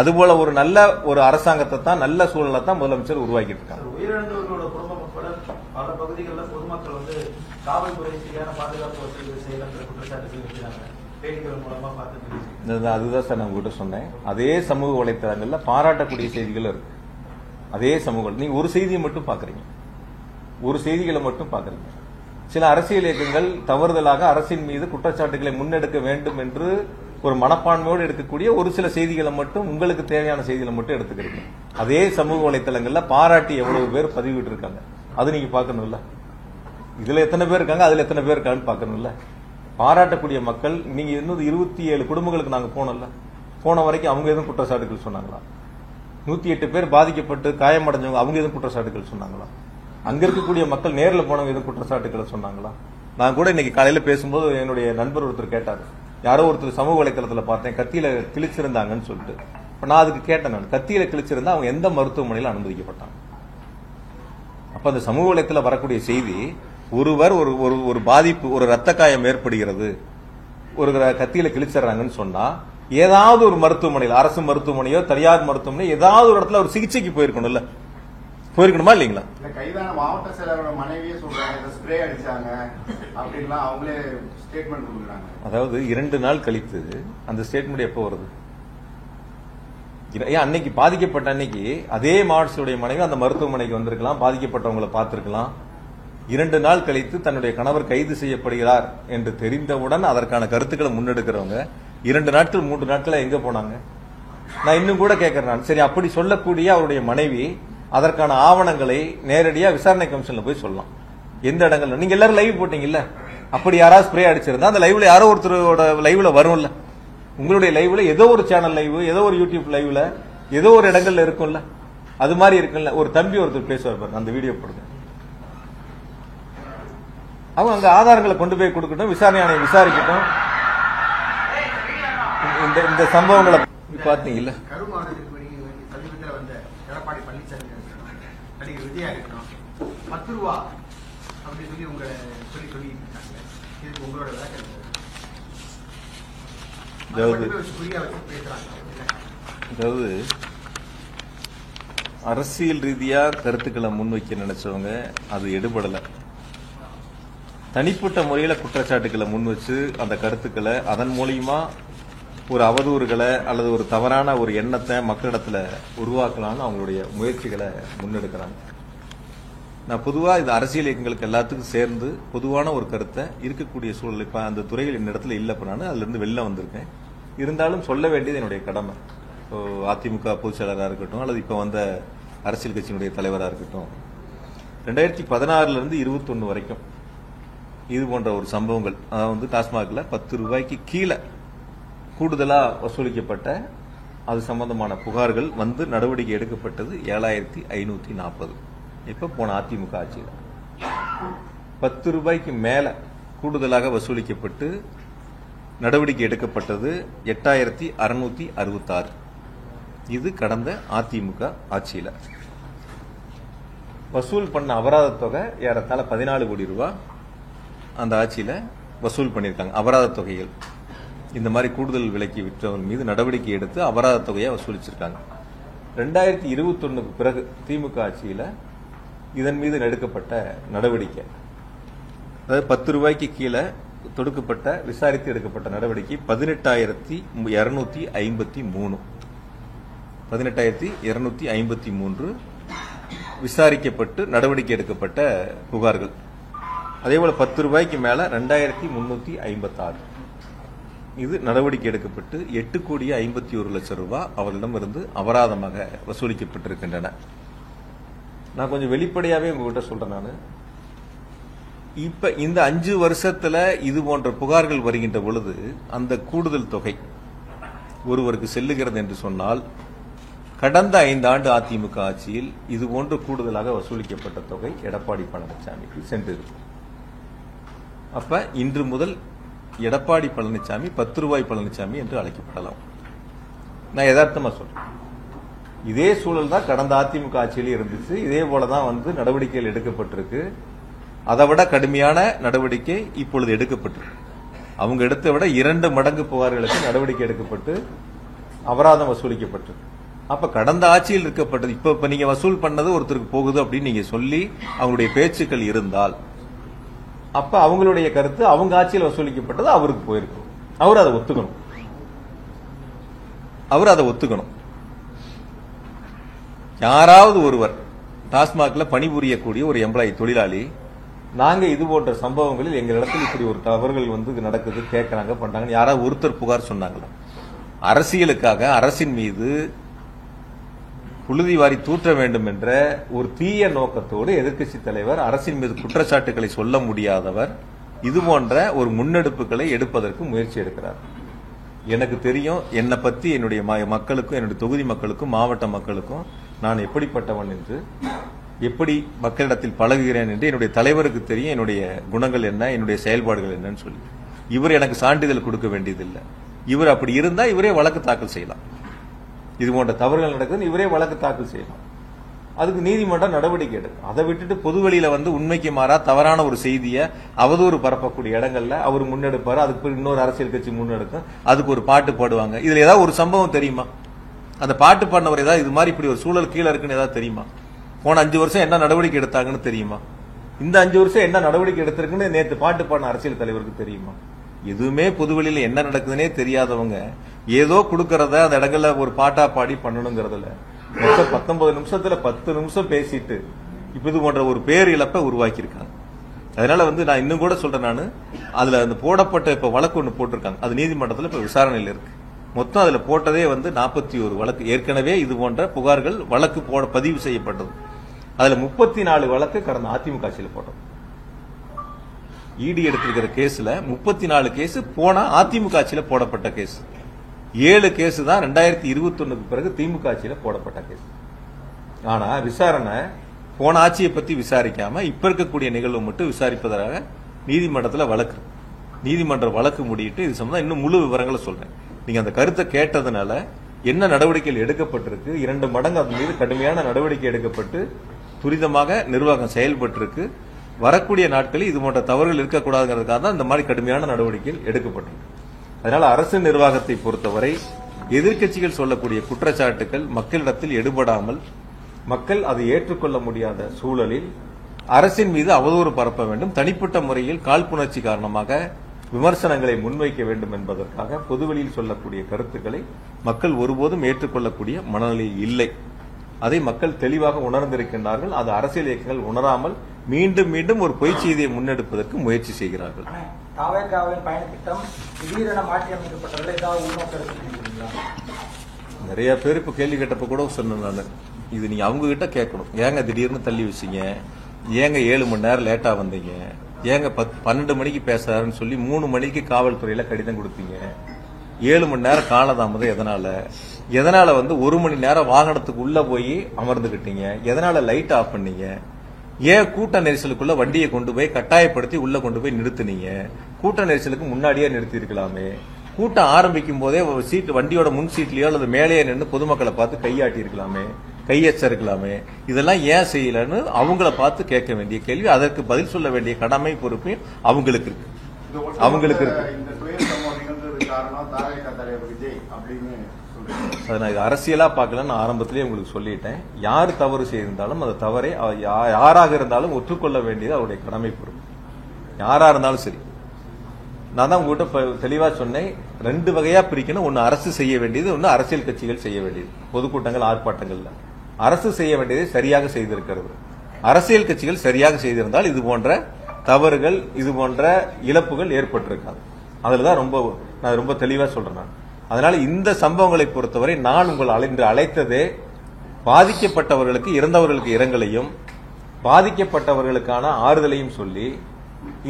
அதுபோல ஒரு நல்ல ஒரு அரசாங்கத்தை தான், நல்ல சூழலை தான் முதலமைச்சர் உருவாக்கிட்டு இருக்காங்க. உயிரிழந்தவர்களோட குடும்பம் உட்பட பல பகுதிகளில் பொதுமக்கள் வந்து காவல்துறை சரியான பாதுகாப்பு வசதிகள் செய்யலன்ற குற்றச்சாட்டுகள் வைக்கிறாங்க. செய்திகள் மூலமா பார்த்து அதுதான் சார் நான் உங்ககிட்ட சொன்னேன். அதே சமூக வலைத்தளங்கள்ல பாராட்டக்கூடிய செய்திகள் இருக்கு. அதே சமூக நீங்க ஒரு செய்தியை மட்டும் பாக்குறீங்க, ஒரு செய்திகளை மட்டும் பாக்குறீங்க. சில அரசியல் இயக்கங்கள் தவறுதலாக அரசின் மீது குற்றச்சாட்டுகளை முன்னெடுக்க வேண்டும் என்று ஒரு மனப்பான்மையோடு எடுக்கக்கூடிய ஒரு சில செய்திகளை மட்டும், உங்களுக்கு தேவையான செய்திகளை மட்டும் எடுத்துக்கிறீங்க. அதே சமூக வலைத்தளங்கள்ல பாராட்டி எவ்வளவு பேர் பதிவிட்டு இருக்காங்க, அது நீங்க பாக்கணும்ல. இதுல எத்தனை பேர் இருக்காங்க, அதுல எத்தனை பேர் இருக்காங்கன்னு பாக்கணும்ல. பாராட்டக்கூடிய மக்கள், நீங்க இன்னும் 27 குடும்பங்களுக்கு நாங்க போனோம்ல, போன வரைக்கும் அவங்க எதுவும் குற்றச்சாட்டுகள் சொன்னாங்களா? 108 பேர் பாதிக்கப்பட்டு காயமடைஞ்சவங்க அவங்க எதுவும் குற்றச்சாட்டுகள் சொன்னாங்களா? அங்க இருக்கக்கூடிய மக்கள் நேரில் போனவங்க எதுவும் குற்றச்சாட்டுகளை சொன்னாங்களா? நான் கூட இன்னைக்கு காலையில பேசும்போது என்னுடைய நண்பர் ஒருத்தர் கேட்டாரு, யாரோ ஒருத்தர் சமூக வலைத்தளத்துல பார்த்தேன் கத்தியில கிழிச்சிருந்தாங்கன்னு சொல்லிட்டு. நான் அதுக்கு கேட்டேன், நான் கத்தியில கிழிச்சிருந்தா அவங்க எந்த மருத்துவமனையில் அனுமதிக்கப்பட்டாங்க? அப்ப அந்த சமூக வலைத்தளத்தில் வரக்கூடிய செய்தி, ஒருவர் ஒரு பாதிப்பு, ஒரு ரத்த காயம் ஏற்படுகிறது, ஒரு கத்தியில கிழிச்சிடறாங்கன்னு சொன்னா ஏதாவது ஒரு மருத்துவமனையில், அரசு மருத்துவமனையோ தனியார் மருத்துவமனையோ ஏதாவது ஒரு இடத்துல ஒரு சிகிச்சைக்கு போயிருக்கணும்ல. போயிருக்கணுமா இல்லைங்களா? இல்ல கைதான மாவட்ட செயலரோட மனைவியே சொல்றாங்க இதை ஸ்ப்ரே அடிச்சாங்க அப்படின்லாம் அவங்களே ஸ்டேட்மெண்ட் கொடுக்குறாங்க. அதாவது 2 நாள் கழித்து அந்த ஸ்டேட்மெண்ட் எப்போ வருது? ஏன் அன்னைக்கு பாதிக்கப்பட்ட அன்னைக்கு அதே மாவட்டத்துடைய மனைவி அந்த மருத்துவமனைக்கு வந்திருக்கலாம், பாதிக்கப்பட்டவங்களை பார்த்திருக்கலாம். 2 நாள் கழித்து தன்னுடைய கணவர் கைது செய்யப்படுகிறார் என்று தெரிந்தவுடன் அதற்கான கருத்துக்களை முன்னெடுக்கிறவங்க 2 நாட்கள் 3 நாட்களா எங்க போனாங்க? நான் இன்னும் கூட கேட்கிறேன். சரி, அப்படி சொல்லக்கூடிய அவருடைய மனைவி அதற்கான ஆவணங்களை நேரடியா விசாரணை கமிஷன்ல போய் சொல்லலாம். எந்த இடங்கள்ல நீங்க எல்லாரும் லைவ் போட்டீங்கல்ல, அப்படி யாராவது ஸ்ப்ரே அடிச்சிருந்தா அந்த லைவ்ல யாரோ ஒருத்தரோட லைவ்ல வரும்ல, உங்களுடைய லைவ்ல ஏதோ ஒரு சேனல் லைவ், ஏதோ ஒரு யூடியூப் லைவ்ல ஏதோ ஒரு இடங்கள்ல இருக்கும்ல, அது மாதிரி இருக்குல்ல. ஒரு தம்பி ஒருத்தர் பேசுவார் பாருங்க, அந்த வீடியோ போடுங்க. அவங்க அங்க ஆதாரங்களை கொண்டு போய் கொடுக்கட்டும், விசாரணை ஆணையம் விசாரிக்கட்டும். இந்த சம்பவங்களை பாத்தீங்கல்ல. கருமாவட்டத்துக்கு சமீபத்தில் வந்த எடப்பாடி பழனிசாமி நடிகர் விஜயா இருக்கணும் 10 ரூபா அப்படின்னு சொல்லி உங்களை சொல்லிட்டு இருக்காங்க. இதுக்கு உங்களோட விளக்கம் அதாவது அரசியல் ரீதியா கருத்துக்களை முன்வைக்க நினைச்சவங்க அது எடுபடல. தனிப்பட்ட முறையில குற்றச்சாட்டுக்களை முன் வச்சு அந்த கருத்துக்களை அதன் மூலியமா ஒரு அவதூறுகளை அல்லது ஒரு தவறான ஒரு எண்ணத்தை மக்களிடத்துல உருவாக்கலாம்னு அவங்களுடைய முயற்சிகளை முன்னெடுக்கிறாங்க. நான் பொதுவா இது அரசியல் இயக்கங்களுக்கு எல்லாத்துக்கும் சேர்ந்து பொதுவான ஒரு கருத்தை இருக்கக்கூடிய சூழல். இப்ப அந்த துறையில் என்னிடத்துல இல்ல, இப்ப நான் அதுல இருந்து வெளில வந்திருக்கேன். இருந்தாலும் சொல்ல வேண்டியது என்னுடைய கடமை. இப்போ அதிமுக பொதுச் செயலராக இருக்கட்டும் அல்லது இப்ப வந்த அரசியல் கட்சியினுடைய தலைவராக இருக்கட்டும், 2016 இருந்து 21 வரைக்கும் இது போன்ற ஒரு சம்பவங்கள், அதாவது டாஸ்மாக்ல 10 ரூபாய்க்கு கீழே கூடுதலா வசூலிக்கப்பட்ட அது சம்பந்தமான புகார்கள் வந்து நடவடிக்கை எடுக்கப்பட்டது 7540. இப்ப போன அதிமுக ஆட்சியில் 10 ரூபாய்க்கு மேல கூடுதலாக வசூலிக்கப்பட்டு நடவடிக்கை எடுக்கப்பட்டது 8666. இது கடந்த அதிமுக ஆட்சியில வசூல் பண்ண அபராத தொகை ஏறத்தாழ 14 கோடி ரூபாய் அந்த ஆட்சியில வசூல் பண்ணிருக்காங்க. அபராத தொகைகள் இந்த மாதிரி கூடுதல் விலைக்கு விற்றவர்கள் மீது நடவடிக்கை எடுத்து அபராத தொகையை வசூலிச்சிருக்காங்க. 2021 பிறகு திமுக ஆட்சியில இதன் மீது எடுக்கப்பட்ட நடவடிக்கை, அதாவது 10 ரூபாய்க்கு கீழே தொடுக்கப்பட்ட விசாரித்து எடுக்கப்பட்ட நடவடிக்கை 18,253. 18,253 விசாரிக்கப்பட்டு நடவடிக்கை எடுக்கப்பட்ட புகார்கள். அதேபோல 10 ரூபாய்க்கு மேல 2,356 இது நடவடிக்கை எடுக்கப்பட்டு 8,51,00,000 ரூபாய் அவர்களிடமிருந்து அபராதமாக வசூலிக்கப்பட்டிருக்கின்றன. நான் கொஞ்சம் வெளிப்படையாவே உங்ககிட்ட சொல்றேன். நான் இப்ப இந்த 5 வருஷத்துல இது போன்ற புகார்கள் வருகின்ற பொழுது அந்த கூடுதல் தொகை ஒருவருக்கு செல்லுகிறது என்று சொன்னால், கடந்த 5 ஆண்டு அதிமுக ஆட்சியில் இது போன்று கூடுதலாக வசூலிக்கப்பட்ட தொகை எடப்பாடி பழனிசாமிக்கு சென்றிருக்கும். அப்ப இன்று முதல் எடப்பாடி பழனிசாமி 10 ரூபாய் பழனிசாமி என்று அழைக்கப்படலாம். நான் யதார்த்தமா சொல்றேன். இதே சூழல் தான் கடந்த அதிமுக ஆட்சியில் இருந்துச்சு. இதே போலதான் வந்து நடவடிக்கைகள் எடுக்கப்பட்டிருக்கு. அதை விட கடுமையான நடவடிக்கை இப்பொழுது எடுக்கப்பட்டிருக்கு. அவங்க எடுத்த விட 2 மடங்கு புகார்களுக்கு நடவடிக்கை எடுக்கப்பட்டு அபராதம் வசூலிக்கப்பட்டிருக்கு. அப்ப கடந்த ஆட்சியில் இருக்கப்பட்டது இப்ப நீங்க வசூல் பண்ணது ஒருத்தருக்கு போகுது அப்படின்னு நீங்க சொல்லி அவங்களுடைய பேச்சுக்கள் இருந்தால், அப்ப அவங்களுடைய கருத்து அவங்க ஆட்சியில் வசூலிக்கப்பட்டது அவருக்கு போயிருக்கும். அவர் அதை ஒத்துக்கணும். யாராவது ஒருவர் டாஸ்மாக்ல பணிபுரியக்கூடிய ஒரு எம்ப்ளாயி தொழிலாளி, நாங்க இது போன்ற சம்பவங்களில் எங்களிடத்தில் இப்படி ஒரு தவறுகள் வந்து நடக்குது, கேட்கறாங்க, பண்றாங்க, யாராவது ஒருத்தர் புகார் சொன்னாங்களா? அரசியலுக்காக அரசின் மீது புழுதி வாரி தூற்ற வேண்டும் என்ற ஒரு தீய நோக்கத்தோடு எதிர்க்கட்சி தலைவர், அரசின் மீது குற்றச்சாட்டுகளை சொல்ல முடியாதவர், இது போன்ற ஒரு முன்னெடுப்புகளை எடுப்பதற்கு முயற்சி எடுக்கிறார். எனக்கு தெரியும், என்னை பத்தி என்னுடைய மக்களுக்கும், என்னுடைய தொகுதி மக்களுக்கும், மாவட்ட மக்களுக்கும் நான் எப்படிப்பட்டவன் என்று, எப்படி மக்களிடத்தில் பழகுகிறேன் என்று என்னுடைய தலைவருக்கு தெரியும். என்னுடைய குணங்கள் என்ன, என்னுடைய செயல்பாடுகள் என்னன்னு சொல்லி இவர் எனக்கு சான்றிதழ் கொடுக்க வேண்டியதில்லை. இவர் அப்படி இருந்தா இவரே வழக்கு தாக்கல் செய்யலாம். இது போன்ற தவறுகள் நடக்குது, இவரே வழக்கு தாக்கல் செய்யலாம். அதுக்கு நீதிமன்றம் நடவடிக்கை எடுக்கும். அதை விட்டுட்டு பொதுவெளியில வந்து உண்மைக்கு மாறா தவறான ஒரு செய்தியை அவதூறு பரப்பக்கூடிய இடங்கள்ல அவர் முன்னெடுப்பாரு. அதுக்கு இன்னொரு அரசியல் கட்சி முன்னெடுக்கும். அதுக்கு ஒரு பாட்டு பாடுவாங்க. இதுல ஏதாவது ஒரு சம்பவம் தெரியுமா? அந்த பாட்டு பாடினவர் ஏதாவது இது மாதிரி இப்படி ஒரு சூழல் கீழே இருக்குன்னு ஏதாவது தெரியுமா? போன 5 வருஷம் என்ன நடவடிக்கை எடுத்தாங்கன்னு தெரியுமா? இந்த 5 வருஷம் என்ன நடவடிக்கை எடுத்திருக்குன்னு நேற்று பாட்டு பாடின அரசியல் தலைவருக்கு தெரியுமா? எதுவுமே பொதுவெளியில என்ன நடக்குதுன்னே தெரியாதவங்க ஏதோ கொடுக்கறத அந்த இடங்கள்ல ஒரு பாட்டா பாடி பண்ணணுங்கிறதுல மொத்தம் 19 நிமிஷத்துல 10 நிமிஷம் பேசிட்டு இப்ப இது போன்ற ஒரு பேர் இழப்பை உருவாக்கி இருக்காங்க. அதனால நான் இன்னும் கூட சொல்றேன், நான் அதுல அந்த போடப்பட்ட இப்ப வழக்கு ஒன்று போட்டிருக்காங்க, அது நீதிமன்றத்தில் இப்ப விசாரணையில் இருக்கு. மொத்தம் அதுல போட்டதே 41 வழக்கு. ஏற்கனவே இது போன்ற புகார்கள் வழக்கு பதிவு செய்யப்பட்டது. அதுல 34 வழக்கு கடந்த அதிமுக ஆட்சியில் போட்டது. இடி எடுத்திருக்கிற கேஸ்ல 34 கேஸ் போன அதிமுக ஆட்சியில் போடப்பட்ட கேஸ். 7 கேஸ் தான் 2021 பிறகு திமுக ஆட்சியில் போடப்பட்ட கேஸ். ஆனா விசாரணை போன ஆட்சியை பத்தி விசாரிக்காம இப்ப இருக்கக்கூடிய நிகழ்வு மட்டும் விசாரிப்பதாக நீதிமன்றத்தில் வழக்கு. நீதிமன்ற வழக்கு முடியிட்டு இது சம்பந்தம் இன்னும் முழு விவரங்களை சொல்றேன். நீங்க அந்த கருத்தை கேட்டதுனால என்ன நடவடிக்கைகள் எடுக்கப்பட்டிருக்கு, 2 மடங்கு அது மீது கடுமையான நடவடிக்கை எடுக்கப்பட்டு துரிதமாக நிர்வாகம் செயல்பட்டிருக்கு. வரக்கூடிய நாட்களில் இது போன்ற தவறுகள் இருக்கக்கூடாதுங்கிறதுக்காக தான் இந்த மாதிரி கடுமையான நடவடிக்கைகள் எடுக்கப்பட்டிருக்கு. அதனால அரசு நிர்வாகத்தை பொறுத்தவரை எதிர்க்கட்சிகள் சொல்லக்கூடிய குற்றச்சாட்டுகள் மக்களிடத்தில் எடுபடாமல் மக்கள் அதை ஏற்றுக்கொள்ள முடியாத சூழலில் அரசின் மீது அவதூறு பரப்ப வேண்டும், தனிப்பட்ட முறையில் காழ்ப்புணர்ச்சி காரணமாக விமர்சனங்களை முன்வைக்க வேண்டும் என்பதற்காக பொதுவெளியில் சொல்லக்கூடிய கருத்துக்களை மக்கள் ஒருபோதும் ஏற்றுக்கொள்ளக்கூடிய மனநிலையில் இல்லை. அதை மக்கள் தெளிவாக உணர்ந்திருக்கின்றார்கள். அது அரசியல் இயக்கங்கள் உணராமல் மீண்டும் மீண்டும் ஒரு பொய்ச் செய்தியை முன்னெடுப்பதற்கு முயற்சி செய்கிறார்கள். தாவேகாவின் பயணத்திட்டம் திடீரென மாற்றி அமைக்கப்பட்டதில் ஏதாவது உள்நோக்கம் இருக்குங்களா? நிறைய பேர் இப்ப கேள்வி கேட்டப்ப கூட சொன்னேன் நான், இது நீங்க அவங்க கிட்ட கேட்கணும். ஏங்க திடீர்னு தள்ளி வச்சீங்க, ஏங்க 7 மணி நேரம் லேட்டா வந்தீங்க, ஏங்க 12 மணிக்கு பேசுறாருன்னு சொல்லி 3 மணிக்கு காவல்துறையில கடிதம் கொடுத்தீங்க, 7 மணி நேரம் காலதாமதம் எதனால 1 மணி நேரம் வாகனத்துக்கு உள்ள போய் அமர்ந்துகிட்டீங்க, எதனால லைட் ஆஃப் பண்ணீங்க, ஏன் கூட்ட நெரிசலுக்குள்ள வண்டியை கொண்டு போய் கட்டாயப்படுத்தி உள்ள கொண்டு போய் நிறுத்துனீங்க, கூட்ட நெரிசலுக்கு முன்னாடியே நிறுத்தி இருக்கலாமே, கூட்டம் ஆரம்பிக்கும் போதே சீட் வண்டியோட முன் சீட்லயோ அல்லது மேலேயே நின்று பொதுமக்களை பார்த்து கையாட்டி இருக்கலாமே, கையெச்சரிக்கலாமே, இதெல்லாம் ஏன் செய்யலன்னு அவங்கள பார்த்து கேட்க வேண்டிய கேள்வி, அதற்கு பதில் சொல்ல வேண்டிய கடமை பொறுப்பையும் அவங்களுக்கு இருக்கு. அவங்களுக்கு இருக்கு. நான் இது அரசியலா பார்க்கல, நான் ஆரம்பத்திலேயே உங்களுக்கு சொல்லிட்டேன். யார் தவறு செய்திருந்தாலும் அந்த தவறை யாராக இருந்தாலும் ஒற்றுக்கொள்ள வேண்டியது அவருடைய கடமை பொறுப்பு. யாரா இருந்தாலும் சரி. நான் தான் உங்ககிட்ட தெளிவா சொன்னேன், 2 வகையா பிரிக்கணும். ஒன்னு அரசு செய்ய வேண்டியது, ஒன்னு அரசியல் கட்சிகள் செய்ய வேண்டியது. பொதுக்கூட்டங்கள் ஆர்ப்பாட்டங்கள்ல அரசு செய்ய வேண்டியதை சரியாக செய்திருக்கிறது. அரசியல் கட்சிகள் சரியாக செய்திருந்தால் இது போன்ற தவறுகள், இது போன்ற இழப்புகள் ஏற்பட்டிருக்காது. அதுலதான் நான் ரொம்ப தெளிவா சொல்றேன். அதனால இந்த சம்பவங்களை பொறுத்தவரை நான் உங்கள் இன்று அழைத்ததே பாதிக்கப்பட்டவர்களுக்கு, இறந்தவர்களுக்கு இரங்கலையும் பாதிக்கப்பட்டவர்களுக்கான ஆறுதலையும் சொல்லி